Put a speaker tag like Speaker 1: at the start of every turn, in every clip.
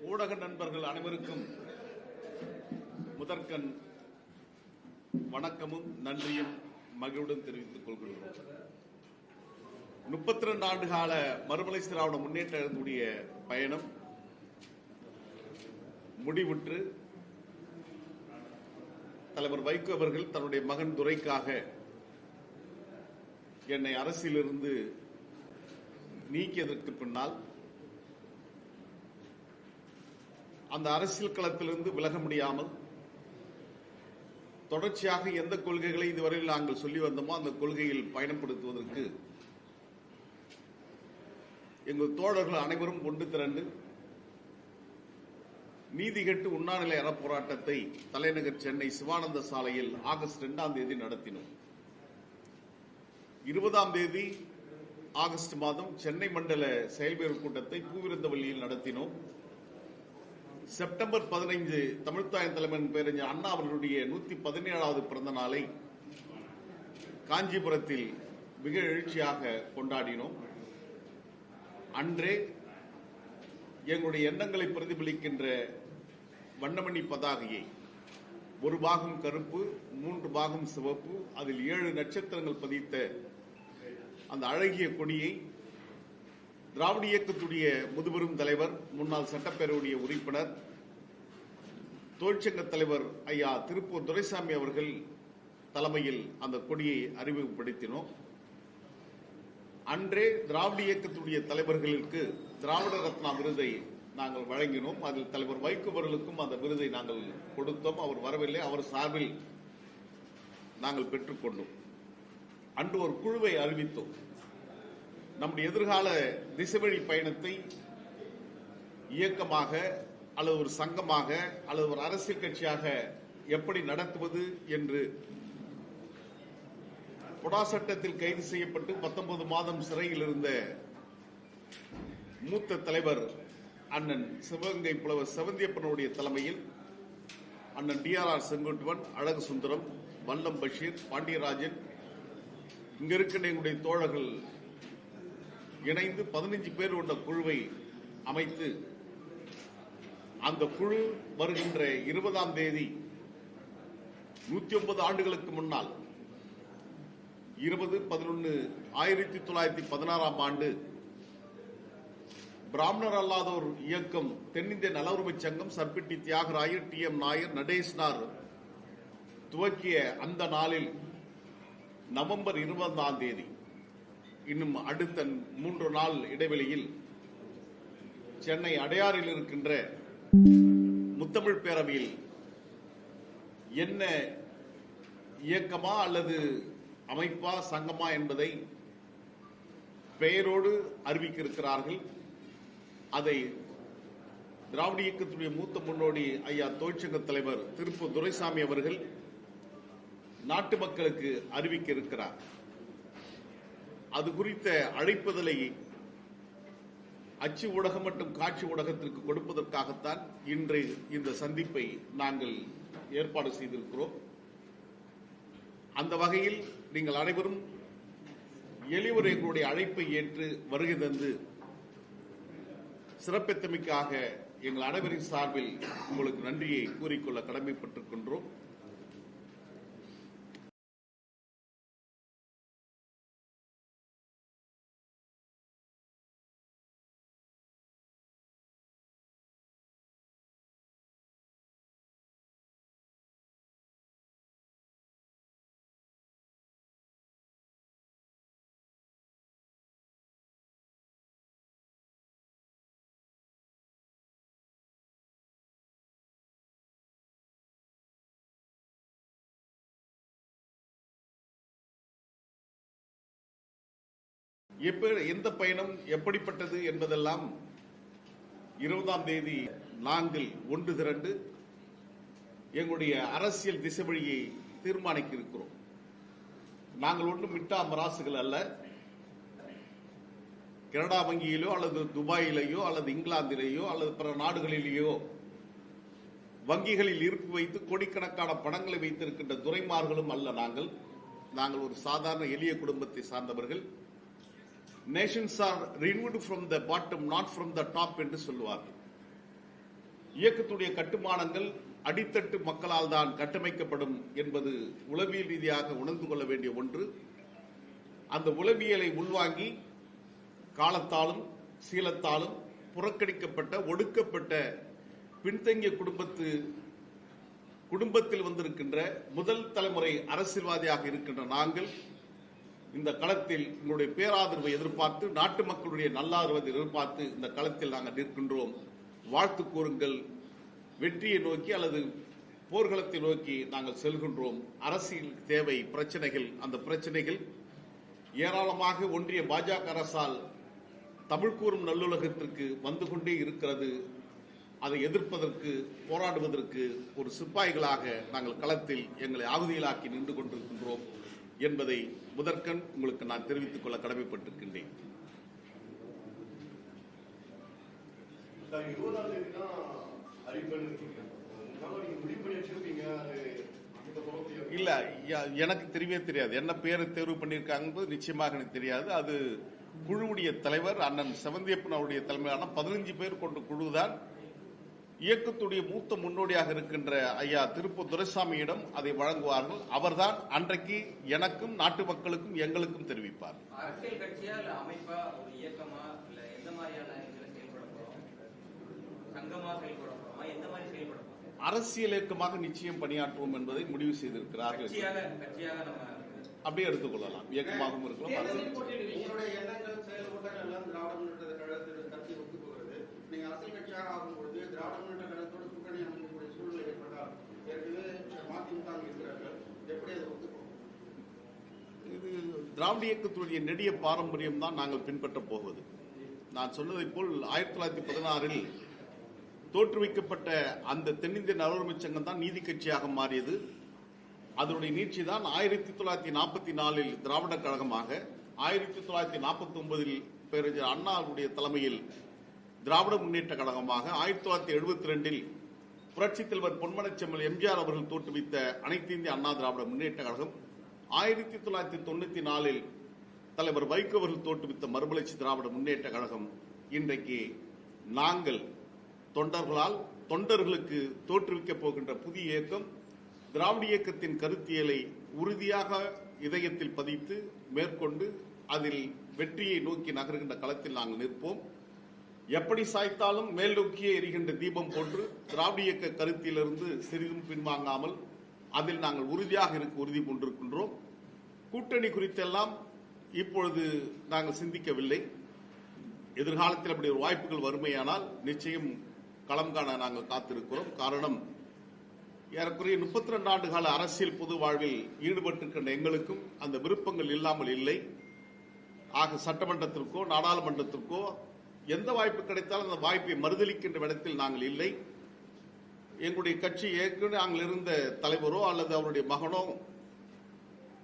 Speaker 1: ஊடக நண்பர்கள் அனைவருக்கும் முதற்கண் வணக்கமும் நன்றியும் மகிழ்வுடன் தெரிவித்துக் கொள்கிறோம். 32 ஆண்டு கால மறுமலை திராவிட முன்னேற்றத்துடைய பயணம் முடிவுற்று தலைவர் வைகோ அவர்கள் தன்னுடைய மகன் துரைக்காக என்னை அரசியலிருந்து நீக்கியதற்கு பின்னால் அந்த அரசியல் களத்திலிருந்து விலக முடியாமல் தொடர்ச்சியாக எந்த கொள்கைகளை இதுவரையில் நாங்கள் சொல்லி வந்தோமோ அந்த கொள்கையில் பயணப்படுத்துவதற்கு எங்கள் தோழர்கள் அனைவரும் கொண்டு திரண்டு நீதி கேட்டு உண்ணாநிலை அறப்போராட்டத்தை தலைநகர் சென்னை சிவானந்த சாலையில் ஆகஸ்ட் 2ஆம் தேதி நடத்தினோம். 20ஆம் தேதி ஆகஸ்ட் மாதம் சென்னை மண்டல செயல்பேறு கூட்டத்தை பூவிருந்தவல்லியில் நடத்தினோம். செப்டம்பர் 15 தமிழ்த்தாயின் தலைவன் பேரறிஞர் அண்ணா அவர்களுடைய 117வது பிறந்த நாளை காஞ்சிபுரத்தில் மிக எழுச்சியாக கொண்டாடினோம். அன்றே எங்களுடைய எண்ணங்களை பிரதிபலிக்கின்ற வண்ணமணி பதாகையை, ஒரு பாகம் கருப்பு 3 பாகம் சிவப்பு, அதில் 7 நட்சத்திரங்கள் பதித்த அந்த அழகிய கொடியை திராவிட இயக்கத்துடைய முதுபெரும் தலைவர், முன்னாள் சட்டப்பேரவையுடைய உறுப்பினர், தொழிற்சங்க தலைவர் ஐயா திருப்பூர் துரைசாமி அவர்கள் தலைமையில் அந்த கொடியை அறிமுகப்படுத்தினோம். அன்றே திராவிட இயக்கத்துடைய தலைவர்களுக்கு திராவிட ரத்னா விருதை நாங்கள் வழங்கினோம். அதில் தலைவர் வைகோ அவர்களுக்கும் அந்த விருதை நாங்கள் கொடுத்தோம். அவர் வரவில்லை, அவர் சார்பில் நாங்கள் பெற்றுக்கொண்டோம். அன்று ஒரு குழுவை அறிவித்தோம். நம்முடைய எதிர்கால திசைவழி பயணத்தை இயக்கமாக அல்லது ஒரு சங்கமாக அல்லது ஒரு அரசியல் கட்சியாக எப்படி நடத்துவது என்று பொடா சட்டத்தில் கைது செய்யப்பட்டு 19 மாதம் சிறையில் இருந்த மூத்த தலைவர் அண்ணன் சிவகங்கை புலவர் செவந்தியப்பனுடைய தலைமையில் அண்ணன் டிஆர்ஆர் செங்குட்டுவன், அழகு சுந்தரம், வல்லம் பஷீர், பாண்டியராஜன், இங்க இருக்கின்ற எங்களுடைய தோழர்கள் இணைந்து 15 பேர் கொண்ட குழுவை அமைத்து அந்த குழு வருகின்ற 20ஆம் தேதி 109 ஆண்டுகளுக்கு முன்னால் 20/11/1916 ஆண்டு பிராமணர் அல்லாதோர் இயக்கம் தென்னிந்திய நல உரிமை சங்கம் சர்பிட்டி தியாகராயர், TM நாயர், நடேசனார் துவக்கிய அந்த நாளில் நவம்பர் 20ஆம் தேதி, இன்னும் அடுத்த 3 நாள் இடைவெளியில் சென்னை அடையாறில் இருக்கின்ற முத்தமிழ் பேரவையில் என்ன இயக்கமா அல்லது அமைப்பா சங்கமா என்பதை பெயரோடு அறிவிக்க இருக்கிறார்கள். அதை திராவிட இயக்கத்துடைய மூத்த முன்னோடி ஐயா தொழிற்சங்க தலைவர் திருப்பூர் துரைசாமி அவர்கள் நாட்டு மக்களுக்கு அறிவிக்க இருக்கிறார். அது குறித்த அழைப்புதலை அச்சு ஊடகம் மற்றும் காட்சி ஊடகத்திற்கு கொடுப்பதற்காகத்தான் இன்று இந்த சந்திப்பை நாங்கள் ஏற்பாடு செய்திருக்கிறோம். அந்த வகையில் நீங்கள் அனைவரும் எளிவர் எங்களுடைய அழைப்பை ஏற்று வருகை தந்து சிறப்பித்தமைக்காக எங்கள் அனைவரின் சார்பில் உங்களுக்கு நன்றியை கூறிக்கொள்ள கடமைப்பட்டிருக்கின்றோம். எந்த பயணம் எப்படிப்பட்டது என்பதெல்லாம் 20ஆம் தேதி நாங்கள் ஒன்று திரண்டு எங்களுடைய அரசியல் திசைவழியை தீர்மானிக்க இருக்கிறோம். நாங்கள் ஒன்றும் மிட்டா மராசுகள் அல்ல. கனடா வங்கியிலோ அல்லது துபாயிலேயோ அல்லது இங்கிலாந்திலேயோ அல்லது பிற நாடுகளிலேயோ வங்கிகளில் இருப்பு வைத்து கோடிக்கணக்கான பணங்களை வைத்திருக்கின்ற துரைமார்களும் அல்ல. நாங்கள் நாங்கள் ஒரு சாதாரண எளிய குடும்பத்தை சார்ந்தவர்கள். Nations are renewed from the bottom, not from the top என்று சொல்லுவார்கள். இயக்கத்துடைய கட்டுமானங்கள் அடித்தட்டு மக்களால் தான் கட்டமைக்கப்படும் என்பது உளவியல் ரீதியாக உணர்ந்து கொள்ள வேண்டிய ஒன்று. அந்த உளவியலை உள்வாங்கி காலத்தாலும் சீலத்தாலும் புறக்கணிக்கப்பட்ட, ஒடுக்கப்பட்ட, பின்தங்கிய குடும்பத்தில் வந்திருக்கின்ற முதல் தலைமுறை அரசியல்வாதியாக இருக்கின்ற நாங்கள் இந்த களத்தில் உங்களுடைய பேராதரவை எதிர்பார்த்து, நாட்டு மக்களுடைய நல்லாதரவை எதிர்பார்த்து இந்த களத்தில் நாங்கள் நிற்கின்றோம். வாழ்த்து கூறுங்கள். வெற்றியை நோக்கி அல்லது போர்க்களத்தை நோக்கி நாங்கள் செல்கின்றோம். அரசியல் தேவை பிரச்சனைகள், அந்த பிரச்சனைகள் ஏராளமாக ஒன்றிய பாஜக அரசால் தமிழ் கூறும் நல்லுலகத்திற்கு வந்து கொண்டே இருக்கிறது. அதை எதிர்ப்பதற்கு, போராடுவதற்கு ஒரு சிப்பாய்களாக நாங்கள் களத்தில் எங்களை ஆகுதியிலாக்கி நின்று கொண்டிருக்கின்றோம் என்பதை முதற்கண் உங்களுக்கு நான் தெரிவித்துக் கொள்ள கடமைப்பட்டிருக்கின்றேன். இல்ல, எனக்கு தெரியவே தெரியாது. என்ன பேரை தேர்வு பண்ணியிருக்காங்க நிச்சயமாக எனக்கு தெரியாது. அது குழுவுடைய தலைவர் அண்ணன் செவந்தியப்பன் அவருடைய தலைமையிலான 15 பேர் கொண்ட குழுதான் இயக்கத்துடைய மூத்த முன்னோடியாக இருக்கின்ற ஐயா திருப்பூர் துரைசாமியிடம் அதை வழங்குவார்கள். அவர்தான் அன்றைக்கு எனக்கும் நாட்டு மக்களுக்கும் எங்களுக்கும் தெரிவிப்பார்.
Speaker 2: அரசியல் கட்சியா இல்ல அமைப்பா, ஒரு இயக்கமா, இல்ல எந்த மாதிரியான சங்கமா செயல்பட போறோமா, எந்த மாதிரி செயல்பட போறோம்?
Speaker 1: அரசியல் இயக்கமாக நிச்சயம் பணியாற்றுவோம் என்பதை முடிவு செய்திருக்கிறார்கள்.
Speaker 2: கட்சியாக நம்ம
Speaker 1: அப்படியே எடுத்துக்கொள்ளலாம். இயக்கமாகவும் இருக்கலாம். இது திராவிட இயக்கத்துடைய நெடிய பாரம்பரியம் தான் நாங்கள் பின்பற்றப் போவது. நான் சொன்னதை போல் 1916 தோற்றுவிக்கப்பட்ட அந்த தென்னிந்திய நலவுரிமை சங்கம் தான் நீதி கட்சியாக மாறியது. அதனுடைய நீட்சி தான் 1944 திராவிட கழகமாக, 1949 பேரறிஞர் அண்ணாவுடைய தலைமையில் திராவிட முன்னேற்ற கழகமாக, 1972 புரட்சித் தலைவர் பொன்மனச்செம்மல் எம்ஜிஆர் அவர்கள் தோற்றுவித்த அனைத்து இந்திய அண்ணா திராவிட முன்னேற்ற கழகம், 1994 தலைவர் வைகோ அவர்கள் தோற்றுவித்த மறுமலர்ச்சி திராவிட முன்னேற்ற கழகம். இன்றைக்கு நாங்கள் தொண்டர்களுக்கு தோற்றுவிக்கப் போகின்ற புதிய இயக்கம் திராவிட இயக்கத்தின் கருத்தியலை உறுதியாக இதயத்தில் பதித்து மேற்கொண்டு அதில் வெற்றியை நோக்கி நகர்கின்ற களத்தில் நாங்கள் நிற்போம். எப்படி சாய்த்தாலும் மேல் நோக்கியே எரிகின்ற தீபம் போன்று திராவிட இயக்க கருத்திலிருந்து சிறிதும் பின்வாங்காமல் அதில் நாங்கள் உறுதியாக இருக்க உறுதி கொண்டிருக்கின்றோம். கூட்டணி குறித்தெல்லாம் இப்பொழுது நாங்கள் சிந்திக்கவில்லை. எதிர்காலத்தில் அப்படி ஒரு வாய்ப்புகள் வறுமையானால் நிச்சயம் களம் காண நாங்கள் காத்திருக்கிறோம். காரணம், ஏறக்குறைய 32 ஆண்டு கால அரசியல் பொது வாழ்வில் ஈடுபட்டிருக்கின்ற எங்களுக்கும் அந்த விருப்பங்கள் இல்லாமல் இல்லை. ஆக சட்டமன்றத்திற்கோ நாடாளுமன்றத்திற்கோ எந்த வாய்ப்பு கிடைத்தாலும் அந்த வாய்ப்பை மறுதளிக்கின்ற இடத்தில் நாங்கள் இல்லை. எங்களுடைய கட்சி ஏற்கனவே நாங்கள் இருந்த தலைவரோ அல்லது அவருடைய மகனோ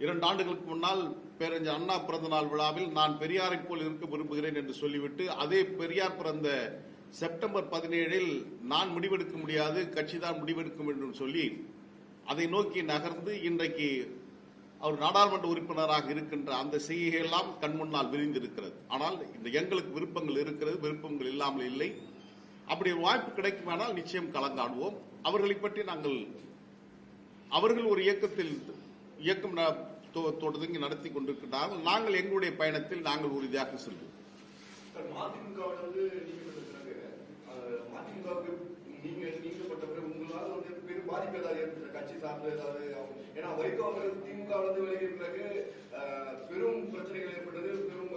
Speaker 1: 2 ஆண்டுகளுக்கு முன்னால் பேரறிஞர் அண்ணா பிறந்த நாள் விழாவில் நான் பெரியாரை போல் இருக்க விரும்புகிறேன் என்று சொல்லிவிட்டு, அதே பெரியார் பிறந்த செப்டம்பர் 17 நான் முடிவெடுக்க முடியாது, கட்சி தான் முடிவெடுக்கும் என்று சொல்லி அதை நோக்கி நகர்ந்து இன்றைக்கு அவர் நாடாளுமன்ற உறுப்பினராக இருக்கின்ற அந்த செய்கையெல்லாம் கண்முன்னால் விரிந்திருக்கிறது. ஆனால் இந்த எங்களுக்கு விருப்பங்கள் இருக்கிறது, விருப்பங்கள் இல்லாமல் இல்லை. அப்படி ஒரு வாய்ப்பு கிடைக்குமானால் நிச்சயம் கலந்தாடுவோம். அவர்களை பற்றி அவர்கள் ஒரு இயக்கம் தொடங்கி நடத்தி கொண்டிருக்கிறார்கள். நாங்கள் எங்களுடைய பயணத்தில் நாங்கள் உறுதியாக செல்வோம்.
Speaker 3: கட்சி சார்ந்த ஏதாவது, ஏன்னா வைகோ திமுக விலகிய பிறகு பெரும் பிரச்சனைகள் ஏற்பட்டது, பெரும்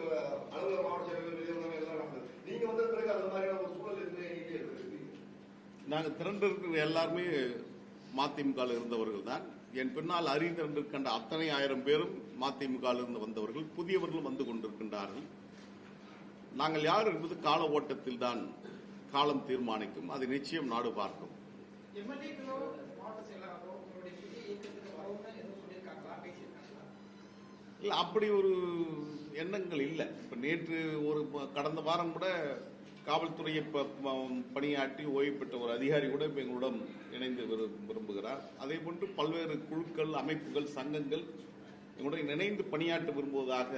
Speaker 3: அலுவலக மாவட்ட செயலர்கள் எல்லாம் நடந்தது. நீங்க வந்த பிறகு அந்த மாதிரியான ஒரு சூழல் எதுவுமே ஏற்படுது.
Speaker 1: நாங்கள் திரண்டிருக்கிற எல்லாருமே மதிமுக இருந்தவர்கள் தான். என் பின்னால் அறிந்திருக்கின்ற அத்தனை 1000 பேரும் மதிமுக இருந்து வந்தவர்கள், புதியவர்களும் வந்து கொண்டிருக்கின்றார்கள். நாங்கள் யார் என்பது கால ஓட்டத்தில் தான் காலம் தீர்மானிக்கும். அதை நிச்சயம் நாடு பார்க்கும். இல்ல, அப்படி ஒரு எண்ணங்கள் இல்லை. இப்ப நேற்று கடந்த வாரம் கூட காவல்துறையை பணியாற்றி ஓய்வு பெற்ற ஒரு அதிகாரி கூட எங்களுடன் இணைந்து விரும்புகிறார். அதே போன்று பல்வேறு குழுக்கள், அமைப்புகள், சங்கங்கள் எங்களுடன் இணைந்து பணியாற்ற விரும்புவதாக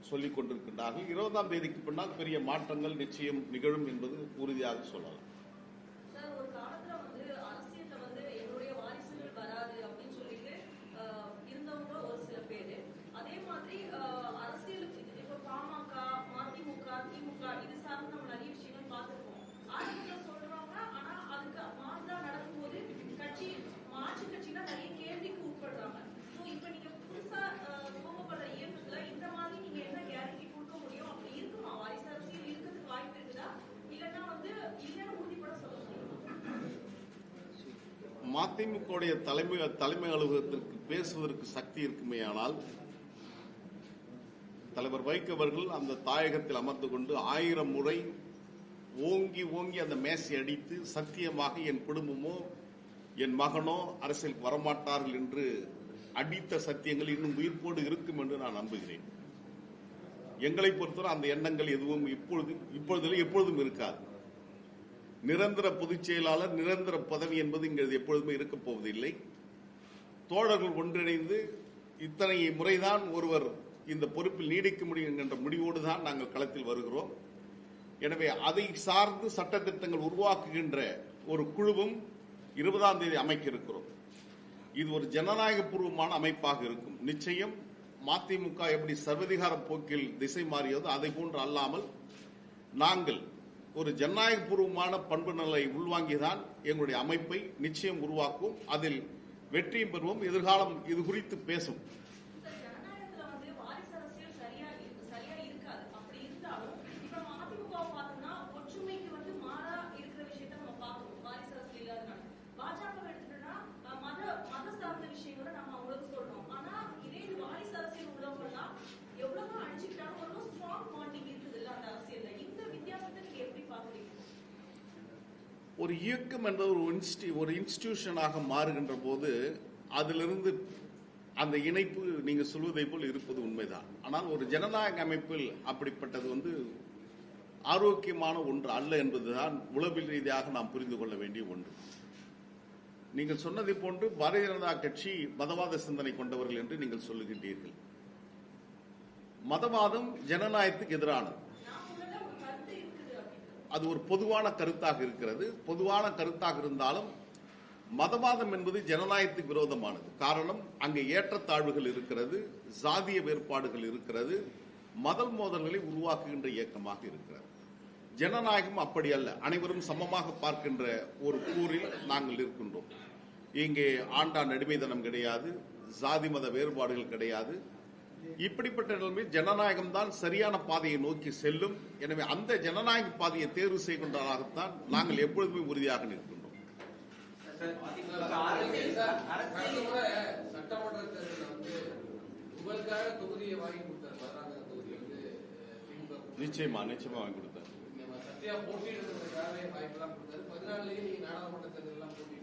Speaker 1: சொல்லிக் கொண்டிருக்கின்றார்கள். 20ஆம் தேதிக்கு பின்னால் பெரிய மாற்றங்கள் நிச்சயம் நிகழும் என்பது உறுதியாக சொல்லலாம்.
Speaker 4: சார், ஒரு காலத்துல அரசியல்ல எங்களுடைய வாரிசுகள் வராது அப்படின்னு சொல்லிட்டு இருந்தவங்க ஒரு சில பேரு. அதே மாதிரி அரசியலுக்கு இப்ப பாமக, மதிமுக, திமுக இது சார்ந்து நம்ம நிறைய விஷயங்கள் பார்த்திருக்கோம். ஆரம்பத்துல சொல்றாங்க, ஆனா அதுக்கு மாறுதா நடக்கும்போது மாற்று கட்சினா நிறைய கேள்விக்கு உட்படுறாங்க. இப்ப நீங்க புதுசா துவங்கப்படுற இயக்கத்துல இந்த மாதிரி நீங்க என்ன கேரண்டி கொடுக்க முடியும்? அப்படி இருக்குமா? வாரிசு அரசியல் இருக்கிறதுக்கு வாய்ப்பு இருக்குதா? இல்லன்னா இல்லன்னு உறுதிப்பட சொல்ல முடியுமா?
Speaker 1: மதிமுகவுடைய தலைமை அலுவலகத்திற்கு பேசுவதற்கு சக்தி இருக்குமேயானால் தலைவர் வைகோ அவர்கள் அந்த தாயகத்தில் அமர்ந்து கொண்டு 1000 முறை ஓங்கி ஓங்கி அந்த மேசை அடித்து சத்தியமாக என் குடும்பமோ என் மகனோ அரசியலுக்கு வரமாட்டார்கள் என்று அடித்த சத்தியங்கள் இன்னும் உயிர்ப்போடு இருக்கும் என்று நான் நம்புகிறேன். எங்களை பொறுத்தவரை அந்த எண்ணங்கள் எதுவும் எப்பொழுதும் இருக்காது. நிரந்தர பொதுச் செயலாளர், நிரந்தர பதவி என்பது இங்கு எப்பொழுதுமே இருக்கப் போவதில்லை. தோழர்கள் ஒன்றிணைந்து இத்தனை முறைதான் ஒருவர் இந்த பொறுப்பில் நீடிக்க முடியும் என்ற முடிவோடு தான் நாங்கள் களத்தில் வருகிறோம். எனவே அதை சார்ந்து சட்டத்திட்டங்கள் உருவாக்குகின்ற ஒரு குழுவும் 20ஆம் தேதி அமைக்க இருக்கிறோம். இது ஒரு ஜனநாயக பூர்வமான அமைப்பாக இருக்கும். நிச்சயம் மதிமுக எப்படி சர்வதிகார போக்கில் திசை மாறியதோ அதை போன்று அல்லாமல் நாங்கள் ஒரு ஜனநாயக பூர்வமான பண்பு நிலை உள்வாங்கிதான் எங்களுடைய அமைப்பை நிச்சயம் உருவாக்கும். அதில் வெற்றியும் பெறுவோம். எதிர்காலம் இது குறித்து பேசும். ஒரு இயக்கம் என்பது ஒரு இன்ஸ்டிடியூஷனாக மாறுகின்ற போது அதிலிருந்து அந்த இணைப்பு நீங்க சொல்வதை போல் இருப்பது உண்மைதான். ஆனால் ஒரு ஜனநாயக அமைப்பில் அப்படிப்பட்டது ஆரோக்கியமான ஒன்று அல்ல என்பதுதான் உளவியல் ரீதியாக நாம் புரிந்து கொள்ள வேண்டிய ஒன்று. நீங்கள் சொன்னதை போன்று பாரதிய ஜனதா கட்சி மதவாத சிந்தனை கொண்டவர்கள் என்று நீங்கள் சொல்லுகின்றீர்கள். மதவாதம் ஜனநாயகத்துக்கு எதிரானது. அது ஒரு பொதுவான கருத்தாக இருக்கிறது. பொதுவான கருத்தாக இருந்தாலும் மதவாதம் என்பது ஜனநாயகத்துக்கு விரோதமானது. காரணம், அங்கே ஏற்றத்தாழ்வுகள் இருக்கிறது, சாதிய வேறுபாடுகள் இருக்கிறது, மதல் மோதல்களை உருவாக்குகின்ற இயக்கமாக இருக்கிறது. ஜனநாயகம் அப்படி அல்ல. அனைவரும் சமமாக பார்க்கின்ற ஒரு கூறில் நாங்கள் இருக்கின்றோம். இங்கே ஆண்டான் அடிமைத்தனம் கிடையாது, சாதி மத வேறுபாடுகள் கிடையாது. இப்படிப்பட்ட நிலைமையில் ஜனநாயகம் தான் சரியான பாதையை நோக்கி செல்லும். எனவே அந்த ஜனநாயக பாதையை தேர்வு செய்கின்றதாகத்தான் நாங்கள் எப்பொழுதுமே உறுதியாக நிற்கின்றோம்.
Speaker 5: சட்டமன்ற தேர்தலில் உங்களுக்காக தொகுதியை வாங்கி கொடுத்தார்.
Speaker 1: நிச்சயமா வாங்கி கொடுத்தார்.
Speaker 5: சத்யா போட்டியிடுறதுக்காக வாய்ப்பெல்லாம் கொடுத்தாரு. 14 நீங்க நாடாளுமன்ற தேர்தல் போட்டி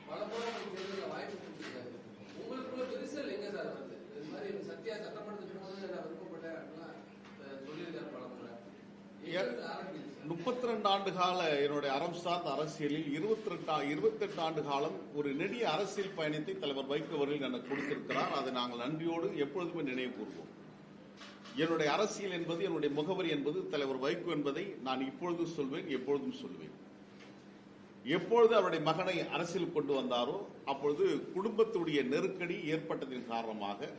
Speaker 5: பல முறை தேர்தலில் வாய்ப்பு கொடுத்திருக்காரு. உங்களுக்குள்ள பெருசல் எங்க சார் வருது? இது மாதிரி சத்யா சட்டமன்றத்துக்கு போது நான் விருப்பப்பட்டேன் அப்படின்னா சொல்லியிருக்காரு பல முறை.
Speaker 1: 32 ஆண்டு கால என்னுடைய அறம் சார்ந்த அரசியலில் 28 ஆண்டு காலம் ஒரு நெடிய அரசியல் பயணத்தை தலைவர் வைகோ அவர்கள் எனக்கு கொடுத்திருக்கிறார். அதை நாங்கள் நன்றியோடு எப்பொழுதுமே நினைவு கூறுவோம். என்னுடைய அரசியல் என்பது, என்னுடைய முகவரி என்பது தலைவர் வைகோ என்பதை நான் இப்பொழுதும் சொல்வேன், எப்பொழுதும் சொல்வேன். எப்பொழுது அவருடைய மகனை அரசியல் கொண்டு வந்தாரோ அப்பொழுது குடும்பத்துடைய நெருக்கடி ஏற்பட்டதின் காரணமாக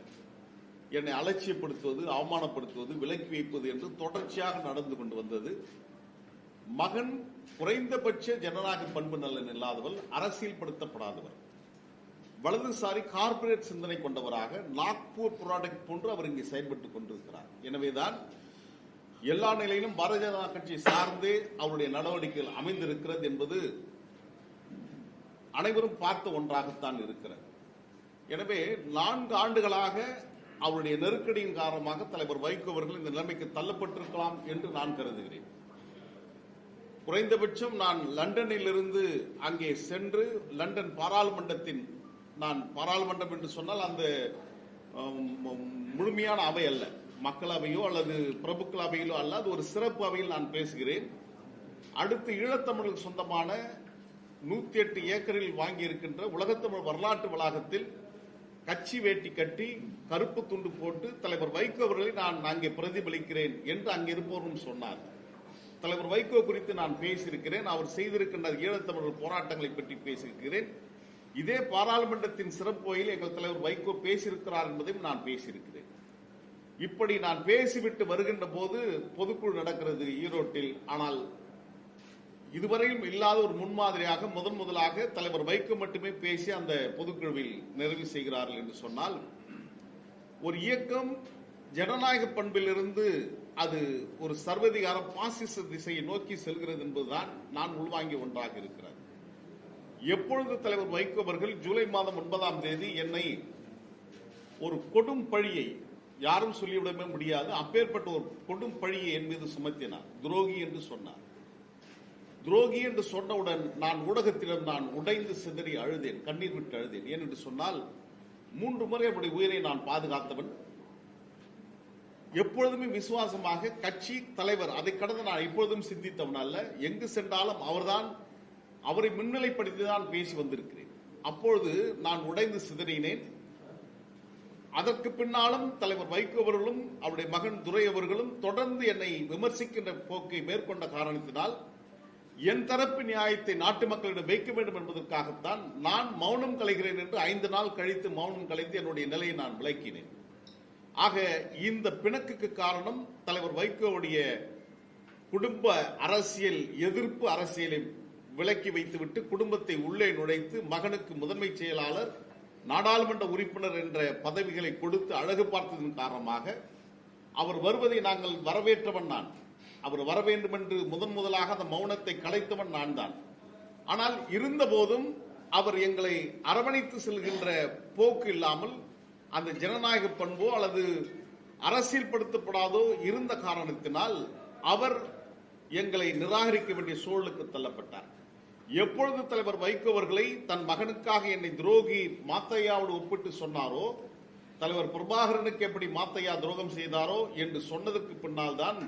Speaker 1: என்னை அலட்சியப்படுத்துவது, அவமானப்படுத்துவது, விலக்கி வைப்பது என்று தொடர்ச்சியாக நடந்து கொண்டு வந்தது. மகன் குறைந்தபட்ச ஜனநாயக பண்பு நலன் இல்லாதவர், அரசியல்படுத்தப்படாதவர், வலதுசாரி கார்பரேட் சிந்தனை கொண்டவராக நாக்பூர் ப்ராடக்ட் போன்று அவர் இங்கே செயல்பட்டுக் கொண்டிருக்கிறார். எனவேதான் எல்லா நிலையிலும் பாரதிய ஜனதா கட்சி சார்ந்தே அவருடைய நடவடிக்கைகள் அமைந்திருக்கிறது என்பது அனைவரும் பார்த்த ஒன்றாகத்தான் இருக்கிறது. எனவே 4 ஆண்டுகளாக அவருடைய நெருக்கடியின் காரணமாக தலைவர் வைகோ அவர்கள் இந்த நிலைமைக்கு தள்ளப்பட்டிருக்கலாம் என்று நான் கருதுகிறேன். குறைந்தபட்சம் நான் லண்டனில் இருந்து அங்கே சென்று லண்டன் பாராளுமன்றம் என்று சொன்னால் அந்த முழுமையான அவை அல்ல, மக்களவையோ அல்லது பிரபுக்கள் அவையிலோ அல்ல, அது ஒரு சிறப்பு அவையில் நான் பேசுகிறேன். அடுத்து ஈழத்தமிழுக்கு சொந்தமான 108 ஏக்கரில் வாங்கி இருக்கின்ற உலகத்தமிழ் வரலாற்று வளாகத்தில் கட்சி வேட்டி கட்டி கருப்பு துண்டு போட்டு தலைவர் வைகோ அவர்களை நான் அங்கே பிரதிபலிக்கிறேன் என்று அங்கிருப்பவரும் சொன்னார். தலைவர் வைகோ குறித்து நான் பேசியிருக்கிறேன். அவர் செய்திருக்கின்ற ஈழத்தமிழர் போராட்டங்களை பற்றி பேசியிருக்கிறேன். இதே பாராளுமன்றத்தின் சிறப்புவையில் எங்கள் தலைவர் வைகோ பேசியிருக்கிறார் என்பதையும் நான் பேசியிருக்கிறேன். இப்படி நான் பேசிவிட்டு வருகின்ற போது பொதுக்குழு நடக்கிறது ஈரோட்டில். ஆனால் இதுவரையும் இல்லாத ஒரு முன்மாதிரியாக முதலாக தலைவர் வைகோ மட்டுமே பேசி அந்த பொதுக்குழுவில் நிறைவு செய்கிறார்கள் என்று சொன்னால், ஒரு இயக்கம் ஜனநாயக பண்பிலிருந்து அது ஒரு சர்வதிகார பாசிச திசையை நோக்கி செல்கிறது என்பதுதான் நான் உள்வாங்கிய ஒன்றாக இருக்கிறது. எப்பொழுது தலைவர் வைகோ அவர்கள் ஜூலை மாதம் 9ஆம் தேதி என்னை ஒரு கொடும் பழியை, யாரும் சொல்லிவிடவே முடியாது, அப்பேற்பட்ட ஒரு கொடும் பழியை என் மீது சுமத்தினார், துரோகி என்று சொன்னார். துரோகி என்று சொன்னவுடன் நான் ஊடகத்திடம் நான் உடைந்து சிதறி அழுதேன், கண்ணீர் விட்டு அழுதேன். ஏன் என்று சொன்னால் 3 முறை அவருடைய உயிரை நான் பாதுகாத்தவன். எப்பொழுதுமே விசுவாசமாக கட்சி தலைவர், அதை கடந்து நான் எப்பொழுதும் சிந்தித்தவன் அல்ல. எங்கு சென்றாலும் அவரை முன்னிலைப்படுத்தி தான் பேசி வந்திருக்கிறேன். அப்பொழுது நான் உடைந்து சிதறினேன். அதற்கு பின்னாலும் தலைவர் வைகோ அவர்களும் அவருடைய மகன் துரை அவர்களும் தொடர்ந்து என்னை விமர்சிக்கின்ற போக்கை மேற்கொண்ட காரணத்தினால் என் தரப்பு நியாயத்தை நாட்டு மக்களிடம் வைக்க வேண்டும் என்பதற்காகத்தான் நான் மௌனம் கலைகிறேன் என்று 5 நாள் கழித்து மௌனம் கலைந்து என்னுடைய நிலையை நான் விளக்கினேன். ஆக இந்த பிணக்குக்கு காரணம் தலைவர் வைகோவுடைய குடும்ப அரசியல், எதிர்ப்பு அரசியலை விலக்கி வைத்துவிட்டு குடும்பத்தை உள்ளே நுழைத்து மகனுக்கு முதன்மை செயலாளர், நாடாளுமன்ற உறுப்பினர் என்ற பதவிகளை கொடுத்து அழகு பார்த்ததன் காரணமாக அவர் வருவதை நாங்கள் வரவேற்றவன் நான். அவர் வர வேண்டும் என்று முதலாக அந்த மௌனத்தை கலைத்தவன் நான் தான். ஆனால் இருந்த போதும் அவர் எங்களை அரவணைத்து செல்கின்ற போக்கு இல்லாமல் அந்த ஜனநாயக பண்போ அல்லது அரசியல்படுத்தப்படாதோ இருந்த காரணத்தினால் அவர் எங்களை நிராகரிக்க வேண்டிய சூழலுக்கு தள்ளப்பட்டார். எப்பொழுது தலைவர் வைகோ அவர்களை தன் மகனுக்காக என்னை துரோகி மாத்தையாவோடு ஒப்பிட்டு சொன்னாரோ, தலைவர் பிரபாகரனுக்கு எப்படி மாத்தையா துரோகம் செய்தாரோ என்று சொன்னதற்கு பின்னால் தான்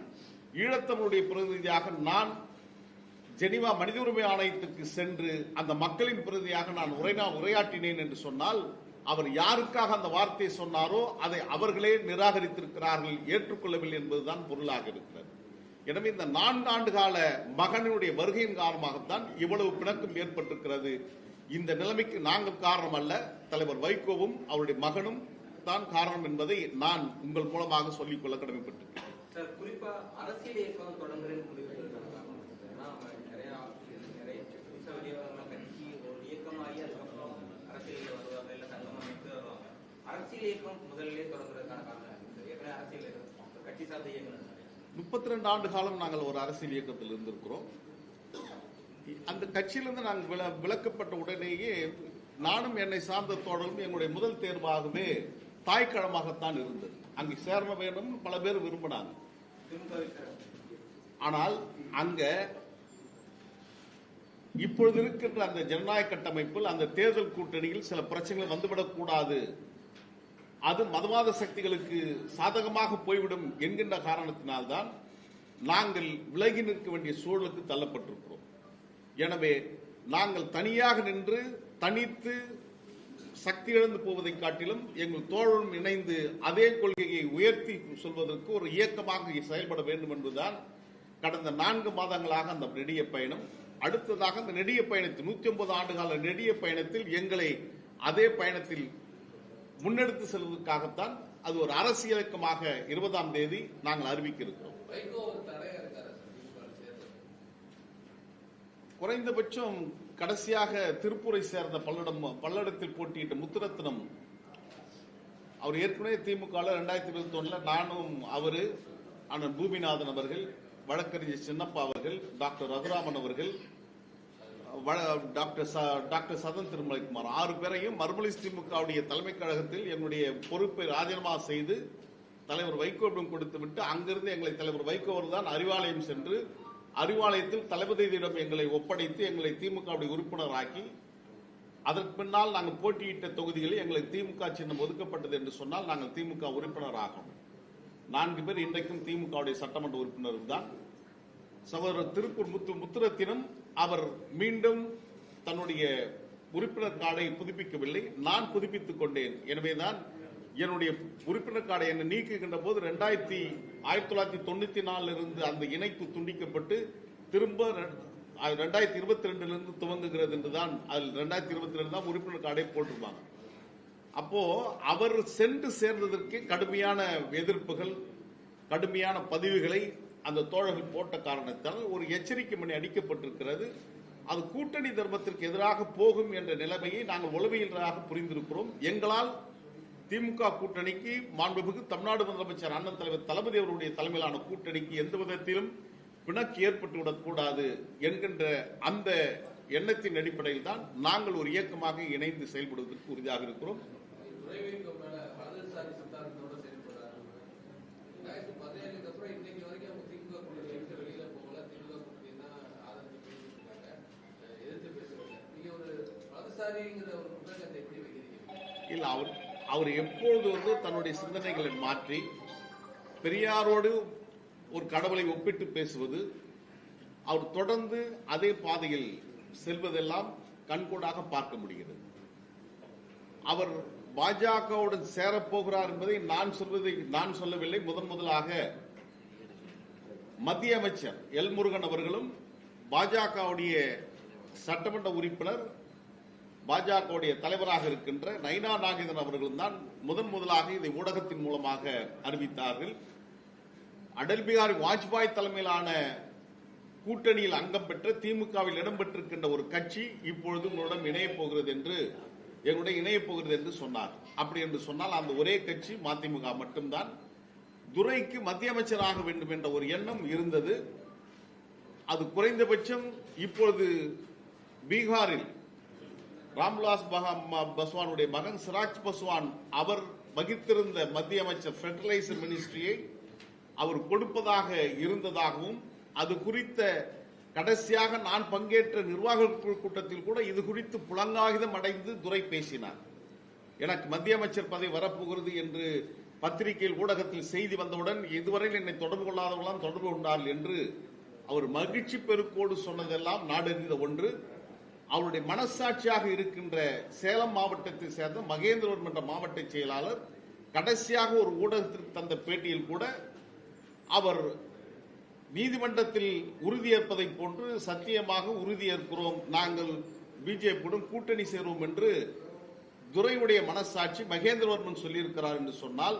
Speaker 1: ஈழத்தமிழுடைய பிரதிநிதியாக நான் ஜெனீவா மனித உரிமை ஆணையத்துக்கு சென்று அந்த மக்களின் பிரதிநிதியாக நான் உரையாற்றினேன் என்று சொன்னால், அவர் யாருக்காக அந்த வார்த்தையை சொன்னாரோ அதை அவர்களே நிராகரித்திருக்கிறார்கள், ஏற்றுக்கொள்ளவில்லை என்பதுதான் பொருளாக இருக்கிறது. எனவே இந்த 4 ஆண்டு கால மகனுடைய வருகையின் காரணமாகத்தான் இவ்வளவு பிணக்கம் ஏற்பட்டிருக்கிறது. இந்த நிலைமைக்கு நாங்கள் காரணம் அல்ல, தலைவர் வைகோவும் அவருடைய மகனும் தான் காரணம் என்பதை நான் உங்கள் மூலமாக சொல்லிக்கொள்ள கடமைப்பட்டிருக்கிறேன்.
Speaker 2: சார், குறிப்பா அரசியல் இயக்கம் தொடங்குறேன்னு நிறைய கட்சி ஒரு இயக்கமாகி அதுக்கப்புறம் அரசியல் வருவாங்க, இல்ல சங்கம் அமைத்து வருவாங்க. அரசியல் இயக்கம் முதலிலே தொடங்குறதுக்கான காரணம் ஏற்கனவே அரசியல் கட்சி சார்ந்த இயக்கம்
Speaker 1: 32 ஆண்டு காலம் நாங்கள் ஒரு அரசியல் இயக்கத்தில் இருந்திருக்கிறோம். அந்த கட்சியிலிருந்து நாங்கள் விலக்கப்பட்ட உடனேயே நானும் என்னை சார்ந்த தோழரும் எங்களுடைய முதல் தேர்வாகவே தாய்க்களமாகத்தான் இருந்தது. அங்கு சேர வேண்டும் பல பேர் விரும்பினாங்க. ஆனால் அங்க இப்பொழுது இருக்கின்ற அந்த ஜனநாயக கட்டமைப்பில் அந்த தேர்தல் கூட்டணியில் சில பிரச்சனைகள் வந்துவிடக் கூடாது, அது மதவாத சக்திகளுக்கு சாதகமாக போய்விடும் என்கின்ற காரணத்தினால்தான் நாங்கள் விலகி நிற்க வேண்டிய சூழலுக்கு தள்ளப்பட்டிருக்கிறோம். எனவே நாங்கள் தனியாக நின்று தனித்து சக்தி இழந்து போவதை காட்டிலும் எங்கள் தோழரும் இணைந்து அதே கொள்கையை உயர்த்தி சொல்வதற்கு ஒரு இயக்கமாக செயல்பட வேண்டும் என்பதுதான் கடந்த 4 மாதங்களாக அந்த நெடிய பயணம். அடுத்ததாக அந்த நெடிய பயணத்தில் 150 ஆண்டுகால நெடிய பயணத்தில் எங்களை அதே பயணத்தில் முன்னெடுத்து செல்வதற்காகத்தான் அது ஒரு அரசியல் இயக்கமாக 20ஆம் தேதி நாங்கள் அறிவிக்க இருக்கிறோம். குறைந்தபட்சம் கடைசியாக திருப்பூரை சேர்ந்த பல்லடத்தில் போட்டியிட்ட முத்துரத்னம், அவர் ஏற்கனவே திமுக 2021 நானும் அவரு, அண்ணன் பூமிநாதன் அவர்கள், வழக்கறிஞர் சின்னப்பா அவர்கள், டாக்டர் ரகுராமன் அவர்கள், டாக்டர் சதன் திருமலைக்குமார் 6 பேரையும் மறுமலர்ச்சி திமுகவுடைய தலைமை கழகத்தில் என்னுடைய பொறுப்பை ராஜினாமா செய்து தலைவர் வைகோவிடம் கொடுத்துவிட்டு அங்கிருந்து எங்களை தலைவர் வைகோ தான் அறிவாலயம் சென்று அறிவாலயத்தில் தளபதியிடம் எங்களை ஒப்படைத்து எங்களை திமுகவுடைய உறுப்பினராக்கி, அதற்கு பின்னால் நாங்கள் போட்டியிட்ட தொகுதிகளில் எங்களுக்கு திமுக சின்னம் ஒதுக்கப்பட்டது என்று சொன்னால் நாங்கள் திமுக உறுப்பினர் ஆகணும். 4 பேர் இன்றைக்கும் திமுகவுடைய சட்டமன்ற உறுப்பினர் தான். சகோதரர் திருப்பூர் முத்துரத்தினம் அவர் மீண்டும் தன்னுடைய உறுப்பினர் கார்டை புதுப்பிக்கவில்லை, நான் புதுப்பித்துக் கொண்டேன். எனவேதான் என்னுடைய உறுப்பினர் கார்டை என்னை நீக்குகின்ற போது 1994 இருந்து அந்த இணைப்பு துண்டிக்கப்பட்டு திரும்ப 2022 துவங்குகிறது என்றுதான், அதில் 2022 தான் உறுப்பினர் கார்டை போட்டிருப்பாங்க. அப்போ அவர் சென்று சேர்ந்ததற்கு கடுமையான எதிர்ப்புகள், கடுமையான பதிவுகளை அந்த தோழர்கள் போட்ட காரணத்தால் ஒரு எச்சரிக்கை மணி அடிக்கப்பட்டிருக்கிறது. அது கூட்டணி தர்மத்திற்கு எதிராக போகும் என்ற நிலைமையை நாங்கள் உளவியலாக புரிந்திருக்கிறோம். எங்களால் திமுக கூட்டணிக்கு, மாண்புமிகு தமிழ்நாடு முதலமைச்சர் அண்ணன் தலைவர் தளபதி அவருடைய தலைமையிலான கூட்டணிக்கு எந்த விதத்திலும் பிணக்கு ஏற்பட்டுவிடக் கூடாது என்கின்ற அந்த எண்ணத்தின் அடிப்படையில் தான் நாங்கள் ஒரு இயக்கமாக இணைந்து செயல்படுவதற்கு உறுதியாக இருக்கிறோம். இல்ல, அவர் எப்பொழுது தன்னுடைய சிந்தனைகளை மாற்றி பெரியாரோடு ஒரு கடவுளை ஒப்பிட்டு பேசுவது, அவர் தொடர்ந்து அதே பாதையில் செல்வதெல்லாம் கண்கூடாக பார்க்க முடிகிறது. அவர் பாஜகவுடன் சேரப்போகிறார் என்பதை நான் சொல்லவில்லை. முதலாக மத்திய அமைச்சர் எல் முருகன் அவர்களும் பாஜகவுடைய சட்டமன்ற உறுப்பினர், பாஜகவுடைய தலைவராக இருக்கின்ற நயினா நாகேந்திரன் அவர்களும் தான் முதலாக இதை ஊடகத்தின் மூலமாக அறிவித்தார்கள். அடல் பிகாரி வாஜ்பாய் தலைமையிலான கூட்டணியில் அங்கம் பெற்ற திமுகவில் இடம்பெற்றிருக்கின்ற ஒரு கட்சி இப்பொழுது உங்களிடம் இணையப் போகிறது என்று சொன்னார். அப்படி என்று சொன்னால் அந்த ஒரே கட்சி மதிமுக மட்டும்தான். துரைக்கு மத்திய அமைச்சராக வேண்டும் என்ற ஒரு எண்ணம் இருந்தது. அது குறைந்தபட்சம் இப்பொழுது பீகாரில் ராம்விலாஸ் பாஸ்வானுடைய மகன் சிராஜ் பாஸ்வான் அவர் வகித்திருந்த மத்திய அமைச்சர் ஃபெர்டிலைசர் மினிஸ்ட்ரியை அவர் கொடுப்பதாக இருந்ததாகவும், அது குறித்த கடைசியாக நான் பங்கேற்ற நிர்வாக கூட்டத்தில் கூட இது குறித்து புலங்காகிதம் அடைந்து துரை பேசினார். எனக்கு மத்திய அமைச்சர் பதவி வரப்போகிறது என்று பத்திரிகையில் ஊடகத்தில் செய்தி வந்தவுடன் இதுவரையில் என்னை தொடர்பு கொள்ளாதவர்களாம் தொடர்பு கொண்டார்கள் என்று அவர் மகிழ்ச்சி பெருக்கோடு சொன்னதெல்லாம் நாடறிந்த ஒன்று. அவருடைய மனசாட்சியாக இருக்கின்ற சேலம் மாவட்டத்தை சேர்ந்த மகேந்திரவர்மன் என்ற மாவட்ட செயலாளர் கடைசியாக ஒரு ஊடகத்திற்கு தந்த பேட்டியில் கூட அவர் நீதிமன்றத்தில் உறுதியேற்பதை போன்று சத்தியமாக உறுதியேற்கிறோம், நாங்கள் பிஜேபியுடன் கூட்டணி சேருவோம் என்று துரையுடைய மனசாட்சி மகேந்திரவர்மன் சொல்லியிருக்கிறார் என்று சொன்னால்,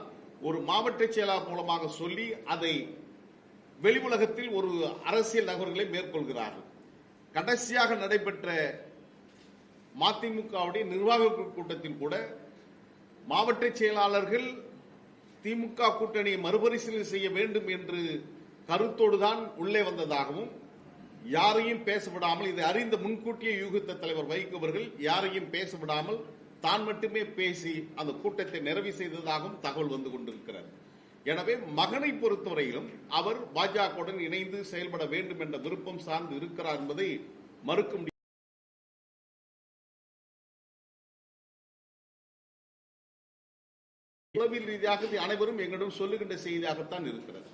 Speaker 1: ஒரு மாவட்ட செயலாளர் மூலமாக சொல்லி அதை வெளி உலகத்தில் ஒரு அரசியல் நகர்வுகளை மேற்கொள்கிறார்கள். கடைசியாக நடைபெற்ற மதிமுகவுடைய நிர்வாக கூட்டத்தில் கூட மாவட்ட செயலாளர்கள் திமுக கூட்டணியை மறுபரிசீலனை செய்ய வேண்டும் என்று கருத்தோடுதான் உள்ளே வந்ததாகவும், யாரையும் பேசவிடாமல், இதை அறிந்த முன்கூட்டியே யூகித்த தலைவர் வைகோ அவர்கள் யாரையும் பேசவிடாமல் தான் மட்டுமே பேசி அந்த கூட்டத்தை நிறைவு செய்ததாகவும் தகவல் வந்து கொண்டிருக்கிறார். எனவே மகனை பொறுத்தவரையிலும் அவர் பாஜகவுடன் இணைந்து செயல்பட வேண்டும் என்ற விருப்பம் சார்ந்து இருக்கிறார் என்பதை மறுக்க முடியாது. உளவியல் ரீதியாக அனைவரும் எங்களிடம் சொல்லுகின்ற செய்தியாகத்தான் இருக்கிறது.